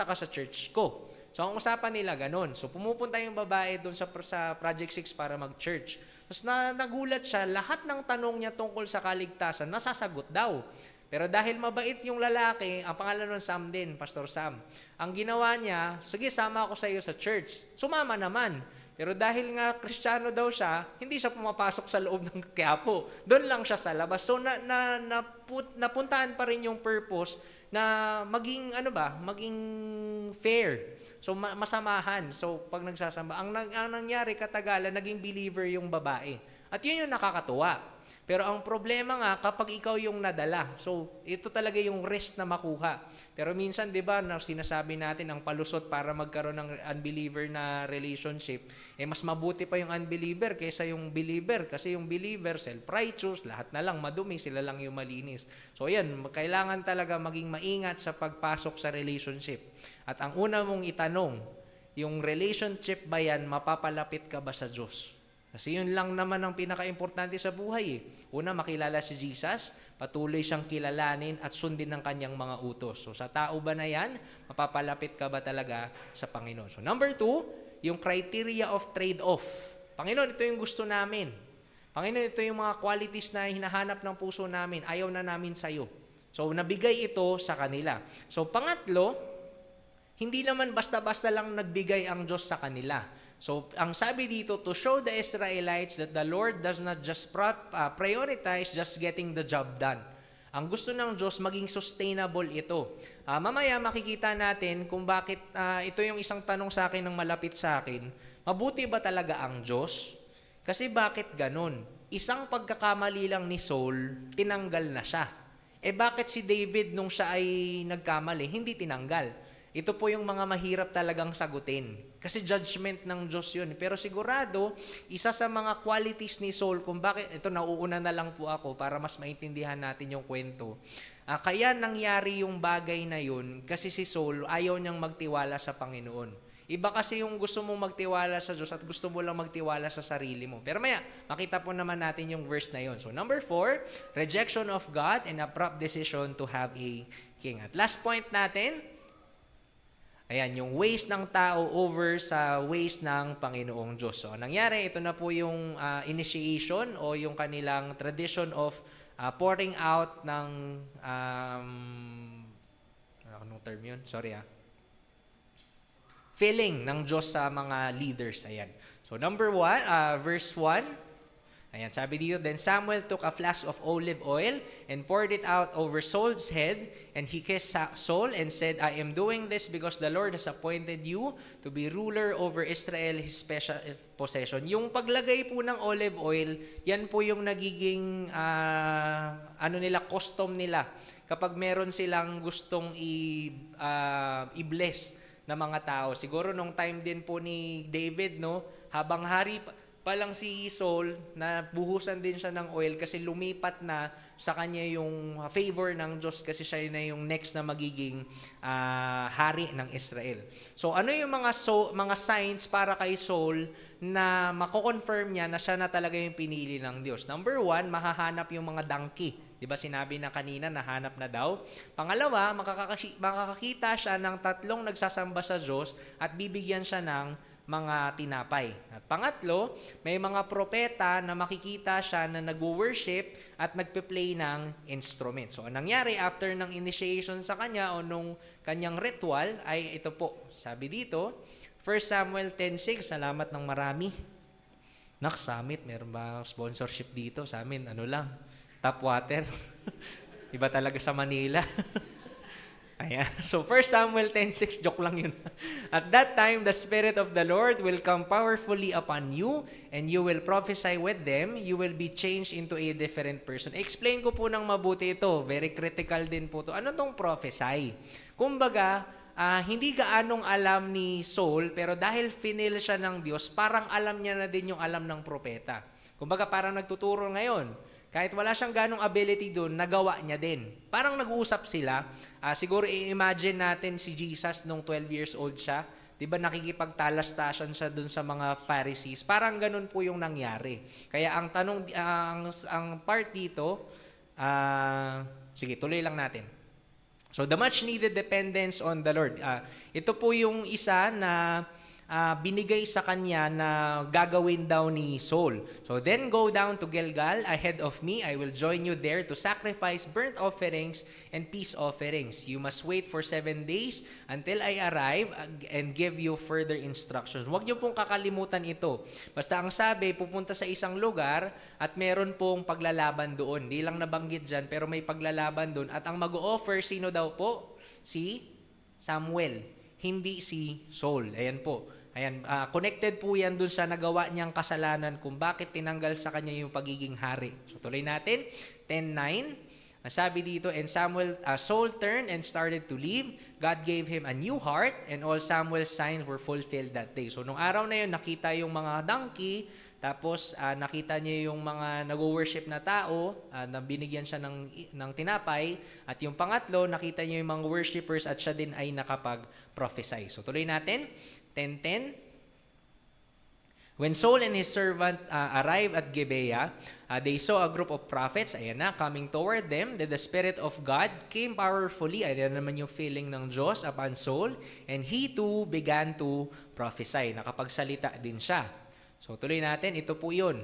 ka sa church ko. So, ang usapan nila ganun. So, pumupunta yung babae doon sa Project 6 para mag-church. Tapos nagulat siya, lahat ng tanong niya tungkol sa kaligtasan, nasasagot daw. Pero dahil mabait yung lalaki, ang pangalan nun Sam din, Pastor Sam. Ang ginawa niya, sige, sama ako sa iyo sa church. Sumama naman. Pero dahil nga Kristiyano daw siya, hindi siya pumapasok sa loob ng Quiapo. Doon lang siya sa labas. So napuntahan pa rin yung purpose na maging maging fair. So masamahan. So pag nagsasama, ang nangyari katagalan, naging believer yung babae. At yun yung nakakatuwa. Pero ang problema nga, kapag ikaw yung nadala, so ito talaga yung risk na makuha. Pero minsan, di ba, na sinasabi natin ang palusot para magkaroon ng unbeliever na relationship, mas mabuti pa yung unbeliever kaysa yung believer. Kasi yung believer, self-righteous, lahat na lang madumi, sila lang yung malinis. So yan, kailangan talaga maging maingat sa pagpasok sa relationship. At ang una mong itanong, yung relationship ba yan, mapapalapit ka ba sa Diyos? Kasi yun lang naman ang pinaka-importante sa buhay. Una, makilala si Jesus, patuloy siyang kilalanin at sundin ng kanyang mga utos. So sa tao ba na yan, mapapalapit ka ba talaga sa Panginoon? So number 2, yung criteria of trade-off. Panginoon, ito yung gusto namin. Panginoon, ito yung mga qualities na hinahanap ng puso namin. Ayaw na namin sa'yo. So nabigay ito sa kanila. So pangatlo, hindi naman basta-basta lang nagbigay ang Diyos sa kanila. So, ang sabi dito, to show the Israelites that the Lord does not just prioritize just getting the job done. Ang gusto ng Diyos, maging sustainable ito. Mamaya makikita natin kung bakit ito yung isang tanong sa akin ng malapit sa akin. Mabuti ba talaga ang Diyos? Kasi bakit ganun? Isang pagkakamali lang ni Saul, tinanggal na siya. Bakit si David nung siya ay nagkamali, hindi tinanggal? Ito po yung mga mahirap talagang sagutin. Kasi judgment ng Diyos yun. Pero sigurado, isa sa mga qualities ni Saul, kung bakit, ito nauuna na lang po ako para mas maintindihan natin yung kwento. Kaya nangyari yung bagay na yun, kasi si Saul ayaw niyang magtiwala sa Panginoon. Iba kasi yung gusto mong magtiwala sa Diyos at gusto mo lang magtiwala sa sarili mo. Pero maya, makita po naman natin yung verse na yun. So number 4, rejection of God and abrupt decision to have a king. At last point natin, ayan, yung ways ng tao over sa ways ng Panginoong Diyos. So, nangyari, ito na po yung initiation o yung kanilang tradition of pouring out ng, anong term yun? Sorry filling ng Diyos sa mga leaders. Ayan. So number 1, verse 1. Ayan, sabi dito, then Samuel took a flask of olive oil and poured it out over Saul's head, and he kissed Saul and said, I am doing this because the Lord has appointed you to be ruler over Israel, his special possession. Yung paglagay po ng olive oil, yan po yung nagiging custom nila. Kapag meron silang gustong i-bless na mga tao. Siguro nung time din po ni David, no, habang hari pa lang si Saul, na buhusan din siya ng oil kasi lumipat na sa kanya yung favor ng Diyos kasi siya na yung next na magiging hari ng Israel. So ano yung mga signs para kay Saul na mako-confirm niya na siya na talaga yung pinili ng Diyos? Number 1, mahahanap yung mga donkey. Diba sinabi na kanina, nahanap na daw. Pangalawa, makakakita siya ng 3 nagsasamba sa Diyos at bibigyan siya ng mga tinapay. At pangatlo, may mga propeta na makikita siya na nag-worship at nagpe-play ng instrument. So, anong nangyari after ng initiation sa kanya o nung kanyang ritual ay ito po. Sabi dito, 1 Samuel 10:6, salamat ng marami. Summit, meron ba sponsorship dito? Sa amin, tap water. Iba talaga sa Manila. Ayan. So 1 Samuel 10:6, joke lang yun. At that time, the Spirit of the Lord will come powerfully upon you, and you will prophesy with them. You will be changed into a different person. Explain ko po ng mabuti ito. Very critical din po ito. Ano tong prophesy? Kumbaga, hindi gaanong alam ni Saul, pero dahil finil siya ng Diyos, parang alam niya na din yung alam ng propeta. Kumbaga, parang nagtuturo ngayon. Kahit wala siyang ganong ability doon, nagawa niya din. Parang nag-uusap sila. Siguro i-imagine natin si Jesus nung 12 years old siya. Diba nakikipagtalastasan siya doon sa mga Pharisees. Parang ganun po yung nangyari. Kaya ang tanong, ang part dito, sige, tuloy lang natin. So the much needed dependence on the Lord. Ito po yung isa na binigay sa kanya na gagawin daw ni Saul. So then go down to Gilgal ahead of me. I will join you there to sacrifice burnt offerings and peace offerings. You must wait for 7 days until I arrive and give you further instructions. Huwag niyo pong kakalimutan ito. Basta ang sabi, pupunta sa isang lugar at meron pong paglalaban doon. Hindi lang nabanggit dyan, pero may paglalaban doon. At ang mag-o-offer, sino daw po? Si Samuel, hindi si Saul. Ayan po. Ayan, connected po yan dun sa nagawa niyang kasalanan kung bakit tinanggal sa kanya yung pagiging hari. So tuloy natin, 10:9. Sabi dito, and Saul turned and started to leave. God gave him a new heart, and all Samuel's signs were fulfilled that day. So nung araw na yun, nakita yung mga donkey, tapos nakita niya yung mga nag-worship na tao, na binigyan siya ng tinapay, at yung pangatlo, nakita niya yung mga worshipers at siya din ay nakapag-prophesy. So tuloy natin, 10:10. When Saul and his servant arrived at Gibeah, they saw a group of prophets, ayan na, coming toward them. Then the Spirit of God came powerfully, ayan naman yung feeling ng Diyos upon Saul, and he too began to prophesy. Nakapagsalita din siya. So tuloy natin, ito po yun.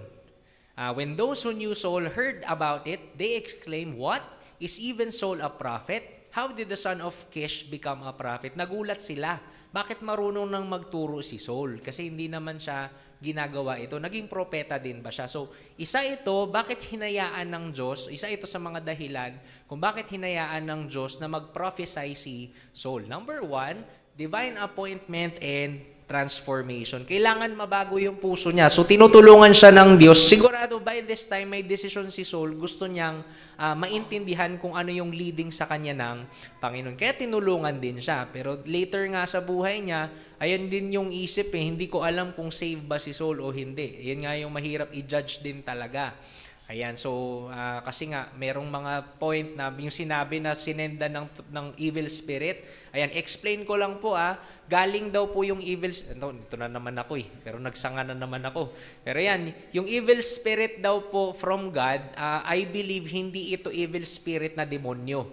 When those who knew Saul heard about it, they exclaimed, what? Is even Saul a prophet? How did the son of Kish become a prophet? Nagulat sila. Bakit marunong nang magturo si Saul? Kasi hindi naman siya ginagawa ito. Naging propeta din ba siya? So, isa ito, bakit hinayaan ng Diyos? Isa ito sa mga dahilan kung bakit hinayaan ng Diyos na mag-prophesy si Saul. Number 1, divine appointment and transformation. Kailangan mabago yung puso niya. So, tinutulungan siya ng Diyos. Sigurado by this time, may decision si Saul. Gusto niyang maintindihan kung ano yung leading sa kanya ng Panginoon. Kaya tinulungan din siya. Pero later nga sa buhay niya, ayan din yung isip hindi ko alam kung save ba si Saul o hindi. Ayan nga yung mahirap i-judge din talaga. Ayan, so kasi nga merong mga point na yung sinabi na sinenda ng evil spirit. Ayan, explain ko lang po galing daw po yung evil, ito na naman ako pero nagsanga na naman ako. Pero yan, yung evil spirit daw po from God, I believe hindi ito evil spirit na demonyo.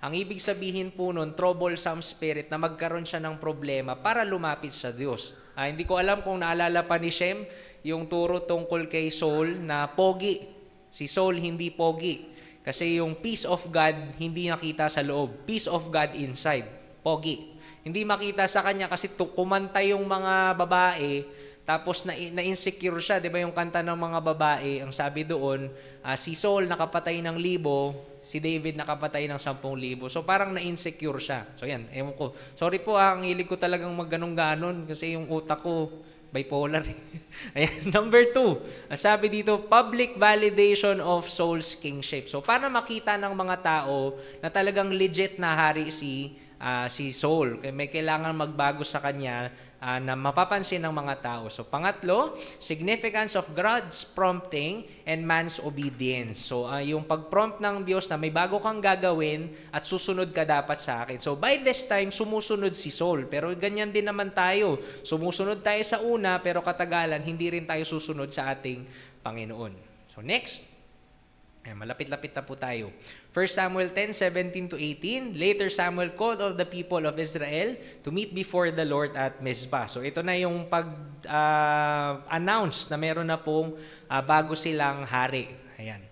Ang ibig sabihin po nun, troublesome spirit na magkaroon siya ng problema para lumapit sa Diyos. Hindi ko alam kung naalala pa ni Shem yung turo tungkol kay Saul na pogi. Si Saul hindi pogi. Kasi yung peace of God hindi nakita sa loob. Peace of God inside. Pogi. hindi makita sa kanya kasi kumanta yung mga babae, tapos na-insecure siya, 'di ba yung kanta ng mga babae, ang sabi doon, si Saul nakapatay ng 1,000, si David nakapatay ng 10,000. So parang na-insecure siya. So yan, ewan ko. Sorry po, ang hilig ko talagang magganong-ganon kasi yung utak ko bipolar. Ayan, number 2. Ang sabi dito, public validation of Saul's kingship. So para makita ng mga tao na talagang legit na hari si Saul, may kailangan magbago sa kanya na mapapansin ng mga tao. So pangatlo, significance of God's prompting and man's obedience. So yung pag-prompt ng Diyos na may bago kang gagawin at susunod ka dapat sa akin. So by this time, sumusunod si Saul. Pero ganyan din naman tayo. Sumusunod tayo sa una, pero katagalan, hindi rin tayo susunod sa ating Panginoon. So next, malapit-lapit na po tayo. 1 Samuel 10:17-18, later Samuel called all the people of Israel to meet before the Lord at Mizpah. So ito na yung pag-announce na meron na pong bago silang hari. Ayan.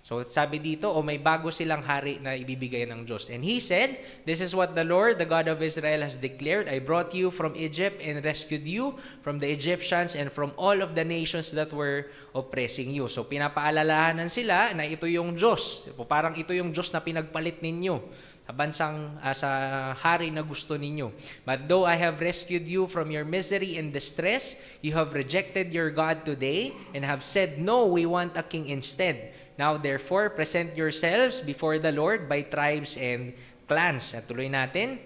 So sabi dito, may bago silang hari na ibibigay ng Diyos. And he said, "This is what the Lord, the God of Israel, has declared. I brought you from Egypt and rescued you from the Egyptians and from all of the nations that were oppressing you." So pinapaalalahanan sila na ito yung Diyos. Parang ito yung Diyos na pinagpalit ninyo sa bansang sa hari na gusto ninyo. "But though I have rescued you from your misery and distress, you have rejected your God today and have said, 'No, we want a king instead.' Now, therefore, present yourselves before the Lord by tribes and clans." At tuloy natin.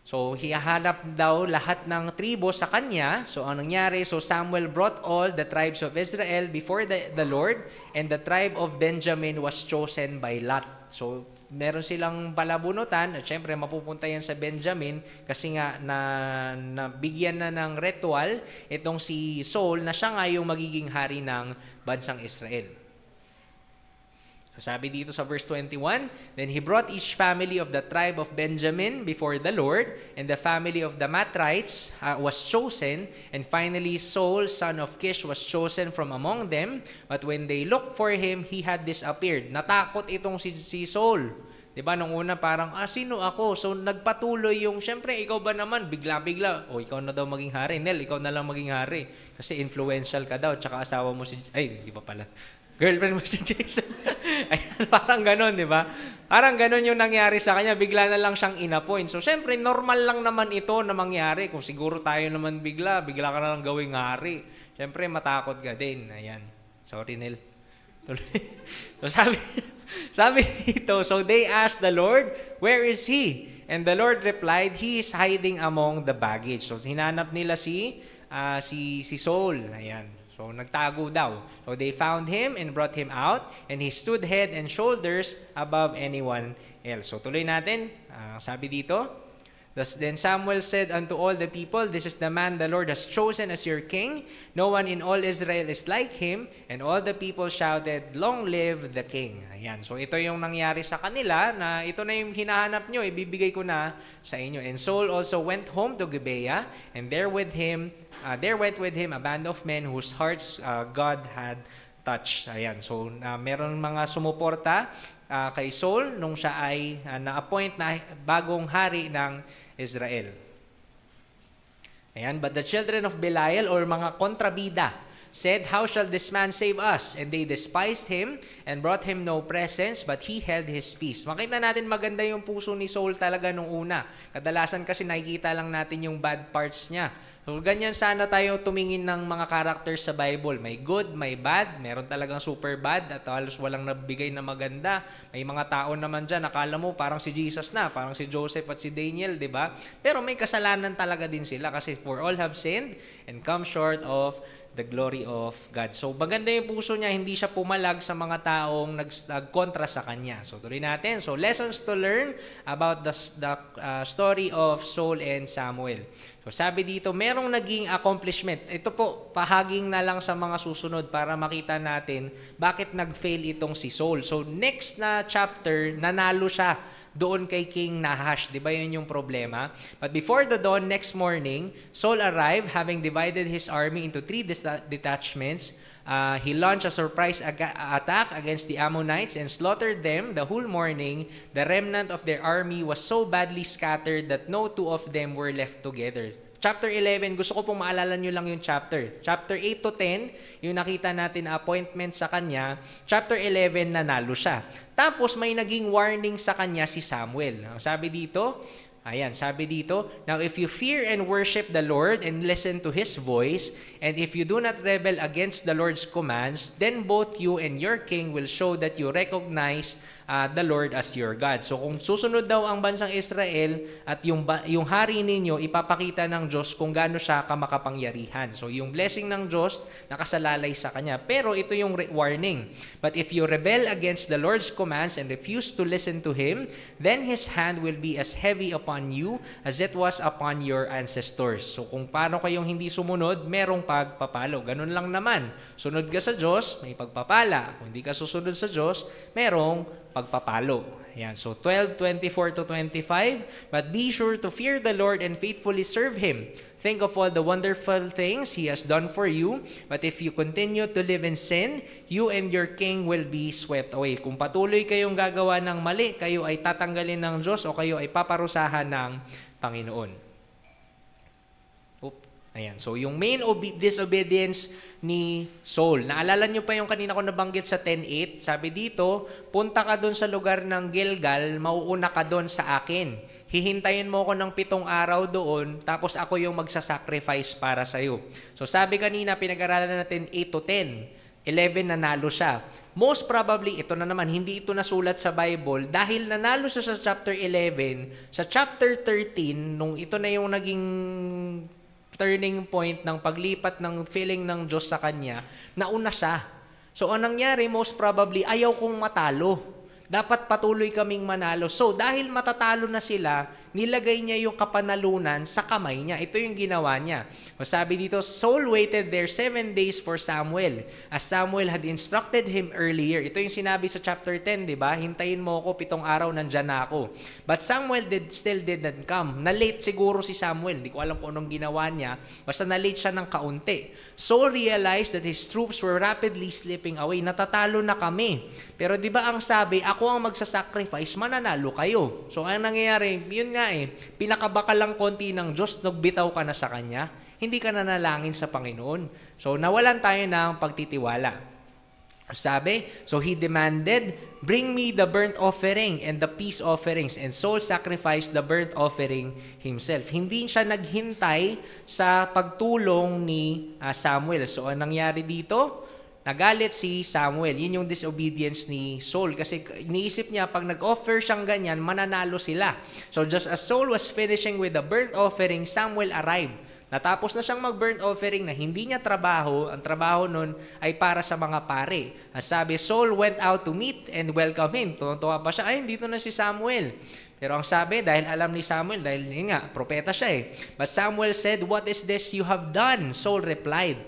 So, hihanap daw lahat ng tribo sa kanya. So, ang nangyari? So, Samuel brought all the tribes of Israel before the Lord, and the tribe of Benjamin was chosen by Lot. So, meron silang palabunutan, at syempre mapupunta yan sa Benjamin kasi nga nabigyan na ng ritual itong si Saul na siya nga yung magiging hari ng bansang Israel. So sabi dito sa verse 21, "Then he brought each family of the tribe of Benjamin before the Lord, and the family of the Matrites was chosen, and finally Saul, son of Kish, was chosen from among them. But when they looked for him, he had disappeared." Natakot itong si Saul. 'Di ba nung una parang sino ako? So nagpatuloy yung syempre ikaw ba naman bigla-bigla, ikaw na daw maging hari, Nel, ikaw na lang maging hari kasi influential ka daw tsaka asawa mo si di ba pala? Girlfriend mo si Jason. Ayan, parang ganon, di ba? Parang ganon yung nangyari sa kanya. Bigla na lang siyang in-appoint. So, syempre, normal lang naman ito na mangyari. Kung siguro tayo naman bigla ka na lang gawing hari. Syempre, matakot ka din. Ayan. Sorry, Nel. So, sabi dito, so they asked the Lord, "Where is he?" And the Lord replied, "He is hiding among the baggage." So, hinanap nila si Saul. Ayan. So, nagtago daw. So, they found him and brought him out, and he stood head and shoulders above anyone else. So, tuloy natin. Sabi dito, "Then Samuel said unto all the people, 'This is the man the Lord has chosen as your king. No one in all Israel is like him.' And all the people shouted, 'Long live the king.'" Ayan. So, ito yung nangyari sa kanila na ito na yung hinahanap nyo, ibibigay ko na sa inyo. "And Saul also went home to Gibeah, and there went with him a band of men whose hearts God had touched." Ayan. So, meron mga sumuporta kay Saul nung siya ay na-appoint na bagong hari ng Israel. Ayan. "But the children of Belial," or mga kontrabida, "said, 'How shall this man save us?' And they despised him and brought him no presents, but he held his peace." Makita natin maganda yung puso ni Saul talaga nung una. Kadalasan kasi nakikita lang natin yung bad parts niya. So, ganyan sana tayo tumingin ng mga characters sa Bible. May good, may bad, meron talagang super bad at halos walang nabigay na maganda. May mga tao naman dyan, akala mo parang si Jesus na, parang si Joseph at si Daniel, di ba? Pero may kasalanan talaga din sila kasi "For all have sinned and come short of the glory of God." So, maganda yung puso niya, hindi siya pumalag sa mga taong nagkontra sa kanya. So, tuloy natin. So, lessons to learn about the story of Saul and Samuel. So, sabi dito, merong naging accomplishment. Ito po, pahaging na lang sa mga susunod para makita natin bakit nag-fail itong si Saul. So, next na chapter, nanalo siya doon kay King Nahash. Di ba yun yung problema? "But before the dawn next morning, Saul arrived, having divided his army into 3 detachments. he launched a surprise attack against the Ammonites and slaughtered them the whole morning. The remnant of their army was so badly scattered that no two of them were left together. Chapter 11, gusto ko pong maalala nyo lang yung chapter. Chapter 8 to 10, yung nakita natin na appointment sa kanya. Chapter 11, nanalo siya. Tapos may naging warning sa kanya si Samuel. Sabi dito, now if you fear and worship the Lord and listen to His voice, and if you do not rebel against the Lord's commands, then both you and your king will show that you recognize the Lord as your God. So kung susunod daw ang bansang Israel at yung hari ninyo, ipapakita ng Diyos kung gaano siya kamakapangyarihan. So yung blessing ng Diyos nakasalalay sa kanya. Pero ito yung warning. But if you rebel against the Lord's commands and refuse to listen to Him, then His hand will be as heavy upon you as it was upon your ancestors. So kung paano kayong hindi sumunod, merong pagpapalo. Ganun lang naman. Sunod ka sa Diyos, may pagpapala. Kung hindi ka susunod sa Diyos, merong pagpapalo. Yan. So 12:24 to 25, but be sure to fear the Lord and faithfully serve Him. Think of all the wonderful things He has done for you, but if you continue to live in sin, you and your king will be swept away. Kung patuloy kayong gagawa ng mali, kayo ay tatanggalin ng Diyos o kayo ay paparusahan ng Panginoon. Ayan. So, yung main disobedience ni Saul. Naalala nyo pa yung kanina ko nabanggit sa 10:8? Sabi dito, punta ka doon sa lugar ng Gilgal, mauuna ka doon sa akin. Hihintayin mo ko ng 7 araw doon, tapos ako yung magsasacrifice para sa'yo. So, sabi kanina, pinag-aralan natin 8 to 10. 11, nanalo siya. Most probably, ito na naman, hindi ito nasulat sa Bible. Dahil nanalo siya sa chapter 11, sa chapter 13, nung ito na yung naging turning point ng paglipat ng feeling ng Diyos sa kanya, nauna siya. So, anong nangyari? Most probably, ayaw kong matalo. Dapat patuloy kaming manalo. So, dahil matatalo na sila, nilagay niya yung kapanalunan sa kamay niya. Ito yung ginawa niya. Sabi dito, Saul waited there 7 days for Samuel, as Samuel had instructed him earlier. Ito yung sinabi sa chapter 10, di ba? Hintayin mo ako, 7 araw, nandyan na ako. But Samuel still didn't come. Na-late siguro si Samuel. Hindi ko alam kung anong ginawa niya. Basta na-late siya ng kaunti. Saul realized that his troops were rapidly slipping away. Natatalo na kami. Pero di ba ang sabi, ako ang magsasacrifice, mananalo kayo. So, ang nangyayari, yun nga pinakabaka lang konti ng Diyos, nagbitaw ka na sa Kanya, hindi ka nanalangin sa Panginoon. So, nawalan tayo ng pagtitiwala. Sabi, so he demanded, bring me the burnt offering and the peace offerings. And Saul sacrificed the burnt offering himself. Hindi siya naghintay sa pagtulong ni Samuel. So, ang nangyari dito, nagalit si Samuel. Yun yung disobedience ni Saul. Kasi iniisip niya, pag nag-offer siyang ganyan, mananalo sila. So just as Saul was finishing with the burnt offering, Samuel arrived. Natapos na siyang mag-burnt offering na hindi niya trabaho. Ang trabaho nun ay para sa mga pare. As sabi, Saul went out to meet and welcome him. Tuwa pa siya, ay, dito na si Samuel. Pero ang sabi, dahil alam ni Samuel, dahil nga, propeta siya eh. But Samuel said, what is this you have done? Saul replied,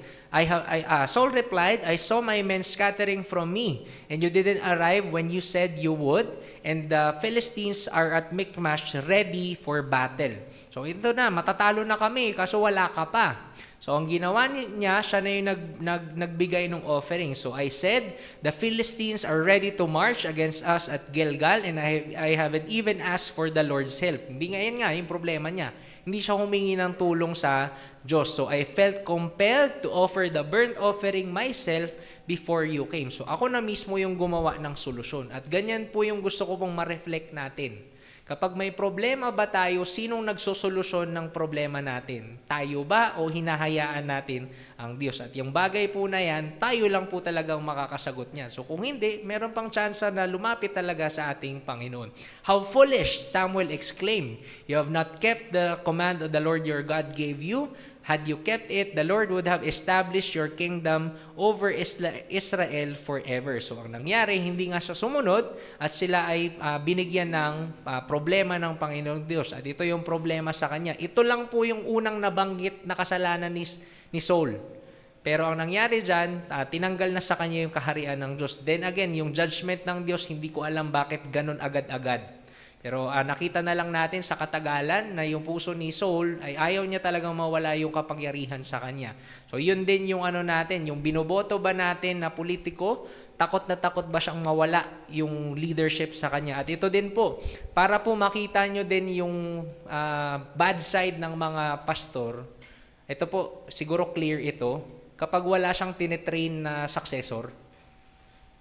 Saul replied, I saw my men scattering from me, and you didn't arrive when you said you would, and the Philistines are at Michmash ready for battle. So ito na, matatalo na kami, kaso wala ka pa. So ang ginawa niya, siya na yung nagbigay ng offering. So I said, the Philistines are ready to march against us at Gilgal, and I haven't even asked for the Lord's help. Hindi nga yung problema niya. Hindi siya humingi ng tulong sa Diyos. So I felt compelled to offer the burnt offering myself before you came. So ako na mismo yung gumawa ng solusyon. At ganyan po yung gusto ko pong ma-reflect natin. Kapag may problema ba tayo, sinong nagsosolusyon ng problema natin? Tayo ba o hinahayaan natin ang Diyos? At yung bagay po na yan, tayo lang po talagang makakasagot niya. So kung hindi, meron pang tsansa na lumapit talaga sa ating Panginoon. How foolish, Samuel exclaimed. You have not kept the command of the Lord your God gave you. Had you kept it, the Lord would have established your kingdom over Israel forever. So ang nangyari, hindi nga siya sumunod at sila ay binigyan ng problema ng Panginoong Diyos. At ito yung problema sa kanya. Ito lang po yung unang nabanggit na kasalanan ni Saul. Pero ang nangyari dyan, tinanggal na sa kanya yung kaharian ng Diyos. Then again, yung judgment ng Diyos, hindi ko alam bakit ganun agad-agad. Pero nakita na lang natin sa katagalan na yung puso ni Saul ay ayaw niya talagang mawala yung kapangyarihan sa kanya. So yun din yung natin, yung binoboto ba natin na politiko, takot na takot ba siyang mawala yung leadership sa kanya. At ito din po, para po makita nyo din yung bad side ng mga pastor, ito po, siguro clear ito, kapag wala siyang tinetrain na successor.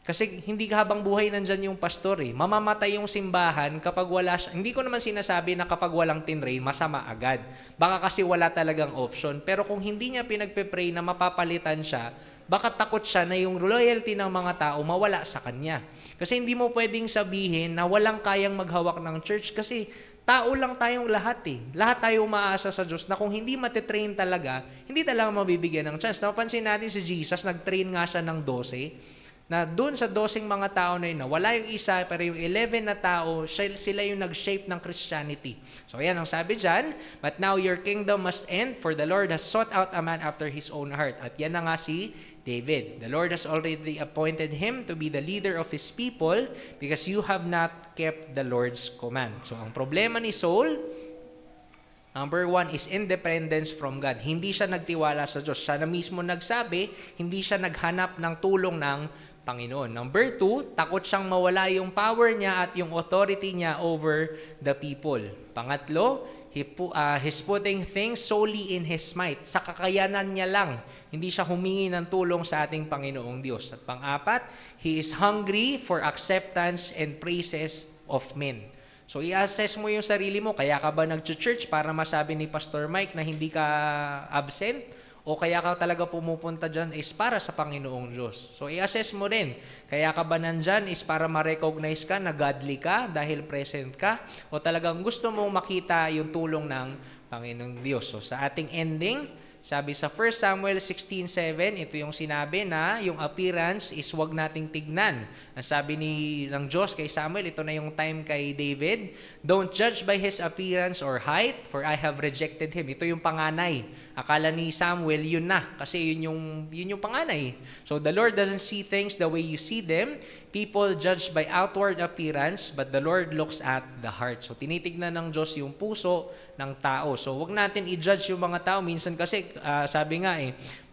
Kasi hindi habang buhay nandyan yung pastor eh. Mamamatay yung simbahan kapag wala siya. Hindi ko naman sinasabi na kapag walang tinrain, masama agad. Baka kasi wala talagang option. Pero kung hindi niya pinagpe-pray na mapapalitan siya, baka takot siya na yung loyalty ng mga tao mawala sa kanya. Kasi hindi mo pwedeng sabihin na walang kayang maghawak ng church kasi tao lang tayong lahat eh. Lahat tayo umaasa sa Diyos na kung hindi matitrain talaga, hindi talaga mabibigyan ng chance. Napansin natin si Jesus, nag-train nga siya ng 12, na doon sa 12 mga tao na yun, na wala yung isa, pero yung 11 na tao, sila yung nag-shape ng Christianity. So ayan ang sabi dyan, but now your kingdom must end, for the Lord has sought out a man after His own heart. At yan na nga si David. The Lord has already appointed him to be the leader of His people because you have not kept the Lord's command. So ang problema ni Saul, number 1 is independence from God. Hindi siya nagtiwala sa Diyos. Siya na mismo nagsabi, hindi siya naghanap ng tulong ng Panginoon. Number 2, takot siyang mawala yung power niya at yung authority niya over the people. Pangatlo, he's putting things solely in his might. Sa kakayanan niya lang. Hindi siya humingi ng tulong sa ating Panginoong Diyos. At pang-apat, he is hungry for acceptance and praises of men. So, i-assess mo yung sarili mo. Kaya ka ba nag-church para masabi ni Pastor Mike na hindi ka absent? O kaya ka talaga pumupunta dyan is para sa Panginoong Diyos? So, i-assess mo rin. Kaya ka ba nandyan is para ma-recognize ka na godly ka dahil present ka? O talagang gusto mong makita yung tulong ng Panginoong Diyos? So, sa ating ending, sabi sa 1 Samuel 16:7, ito yung sinabi na yung appearance is wag nating tignan. Ang sabi ng Diyos kay Samuel, ito na yung time kay David, don't judge by his appearance or height, for I have rejected him. Ito yung panganay. Akala ni Samuel, yun na, kasi yun yung panganay. So the Lord doesn't see things the way you see them. People judge by outward appearance, but the Lord looks at the heart. So tinitignan ng Diyos yung puso ng tao. So wag natin i-judge yung mga tao. Minsan kasi, sabi nga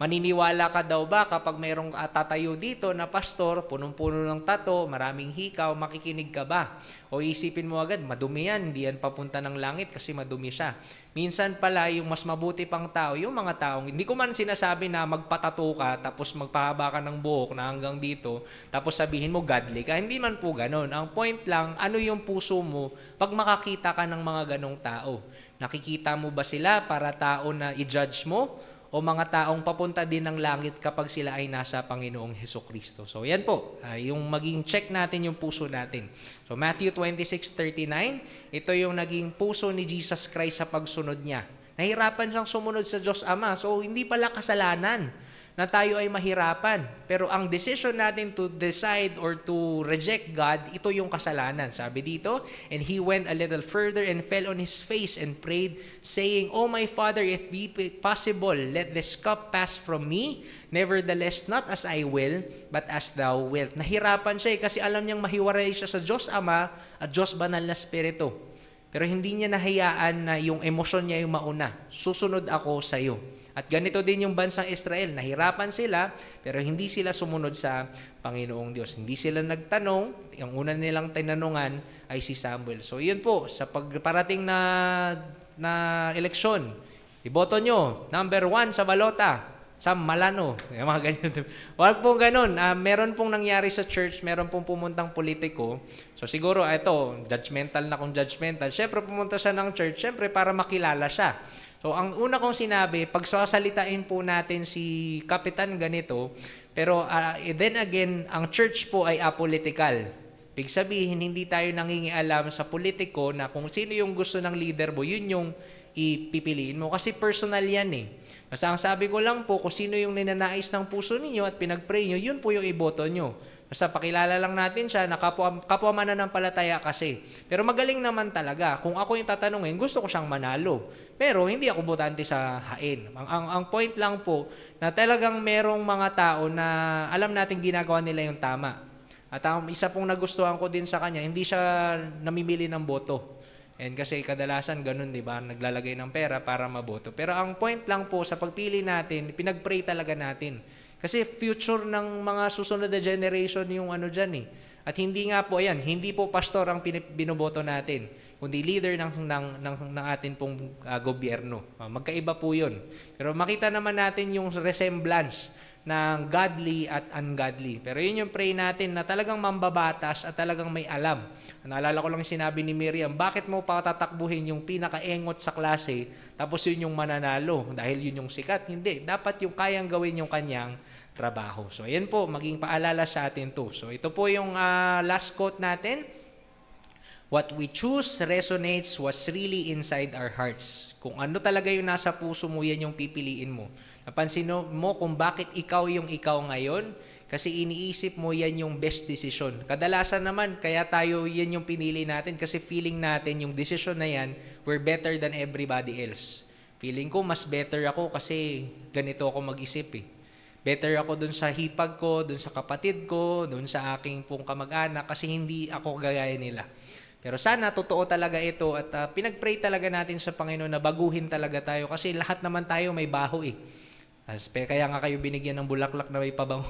maniniwala ka daw ba kapag mayroong tatayo dito na pastor, punong-puno ng tato, maraming hikaw, makikinig ka ba? O isipin mo agad, madumi yan, hindi yan papunta ng langit kasi madumi siya. Minsan pala, yung mas mabuti pang tao, yung mga taong, hindi ko man sinasabi na magpatato ka, tapos magpahaba ka ng buhok na hanggang dito, tapos sabihin mo godly ka. Hindi man po ganun. Ang point lang, ano yung puso mo pag makakita ka ng mga ganong tao? Nakikita mo ba sila para tao na i-judge mo? O mga taong papunta din ng langit kapag sila ay nasa Panginoong Hesukristo? So yan po, yung maging check natin yung puso natin. So Matthew 26:39, ito yung naging puso ni Jesus Christ sa pagsunod niya. Nahirapan siyang sumunod sa Diyos Ama. So hindi pala kasalanan na tayo ay mahirapan. Pero ang decision natin to decide or to reject God, ito yung kasalanan. Sabi dito, and he went a little further and fell on his face and prayed, saying, "O my Father, if be possible, let this cup pass from me. Nevertheless, not as I will, but as thou wilt." Nahirapan siya kasi alam niyang mahiwalay siya sa Diyos Ama at Diyos Banal na Espiritu. Pero hindi niya nahayaan na yung emosyon niya yung mauna. Susunod ako sa iyo. At ganito din yung bansang Israel. Nahirapan sila, pero hindi sila sumunod sa Panginoong Diyos. Hindi sila nagtanong. Yung una nilang tinanungan ay si Samuel. So yun po, sa pagparating na eleksyon, iboto nyo, number 1 sa balota, Sam Malano. Yung mga ganyan. Huwag pong ganun. Meron pong nangyari sa church, meron pong pumuntang politiko. So siguro, ito, judgmental na kung judgmental. Siyempre, pumunta siya ng church, siyempre, para makilala siya. So, ang una kong sinabi, pagsasalitain po natin si Kapitan ganito, pero then again, ang church po ay apolitical. Ibig sabihin, hindi tayo nangingialam sa politiko na kung sino yung gusto ng leader mo, yun yung ipipiliin mo. Kasi personal yan eh. Basta ang sabi ko lang po, kung sino yung ninanais ng puso ninyo at pinag-pray nyo, yun po yung iboto nyo. Basta pakilala lang natin siya na kapwa mananampalataya kasi. Pero magaling naman talaga. Kung ako yung tatanungin, gusto ko siyang manalo. Pero hindi ako botante sa hain. Ang point lang po na talagang merong mga tao na alam natin ginagawa nila yung tama. At ang isa pong nagustuhan ko din sa kanya, hindi siya namimili ng boto. And kasi kadalasan ganun, di ba? Naglalagay ng pera para maboto. Pero ang point lang po sa pagpili natin, pinag-pray talaga natin. Kasi future ng mga susunod na generation yung ano dyan eh. At hindi nga po, ayan, hindi po pastor ang binoboto natin, kundi leader ng atin pong gobyerno. Magkaiba po yun. Pero makita naman natin yung resemblance ng godly at ungodly. Pero yun yung pray natin na talagang mambabatas at talagang may alam. Naalala ko lang yung sinabi ni Miriam, bakit mo pa tatakbuhin yung pinakaengot sa klase, tapos yun yung mananalo, dahil yun yung sikat? Hindi. Dapat yung kayang gawin yung kanyang trabaho. So, ayan po, maging paalala sa atin to. So, ito po yung last quote natin. What we choose resonates what's really inside our hearts. Kung ano talaga yung nasa puso mo, yan yung pipiliin mo. Napansin mo kung bakit ikaw yung ikaw ngayon? Kasi iniisip mo yan yung best decision. Kadalasan naman, kaya tayo yan yung pinili natin kasi feeling natin yung decision na yan, we're better than everybody else. Feeling ko, mas better ako kasi ganito ako mag-isip eh. Better ako dun sa hipag ko, dun sa kapatid ko, dun sa aking pong kamag-anak kasi hindi ako gagaya nila. Pero sana totoo talaga ito at pinag-pray talaga natin sa Panginoon na baguhin talaga tayo kasi lahat naman tayo may baho eh. Kaya nga kayo binigyan ng bulaklak na may pabango.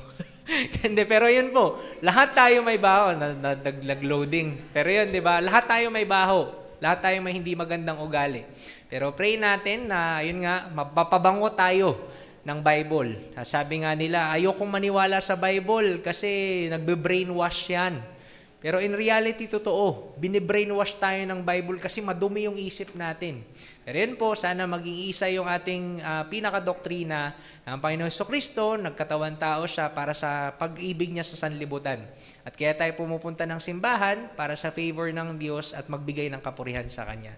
Hindi, pero yun po, lahat tayo may baho, nag-loading. Pero yun, di ba? Lahat tayo may baho. Lahat tayo may hindi magandang ugali. Pero pray natin na, yun nga, mapapabango tayo ng Bible. Sabi nga nila, ayokong maniwala sa Bible kasi nagbe-brainwash yan. Pero in reality, totoo. Bine-brainwash tayo ng Bible kasi madumi yung isip natin. Pero yun po, sana maging isa yung ating pinakadoktrina ng Panginoon Jesucristo. Nagkatawan tao siya para sa pag-ibig niya sa sanlibutan. At kaya tayo pumupunta ng simbahan para sa favor ng Diyos at magbigay ng kapurihan sa Kanya.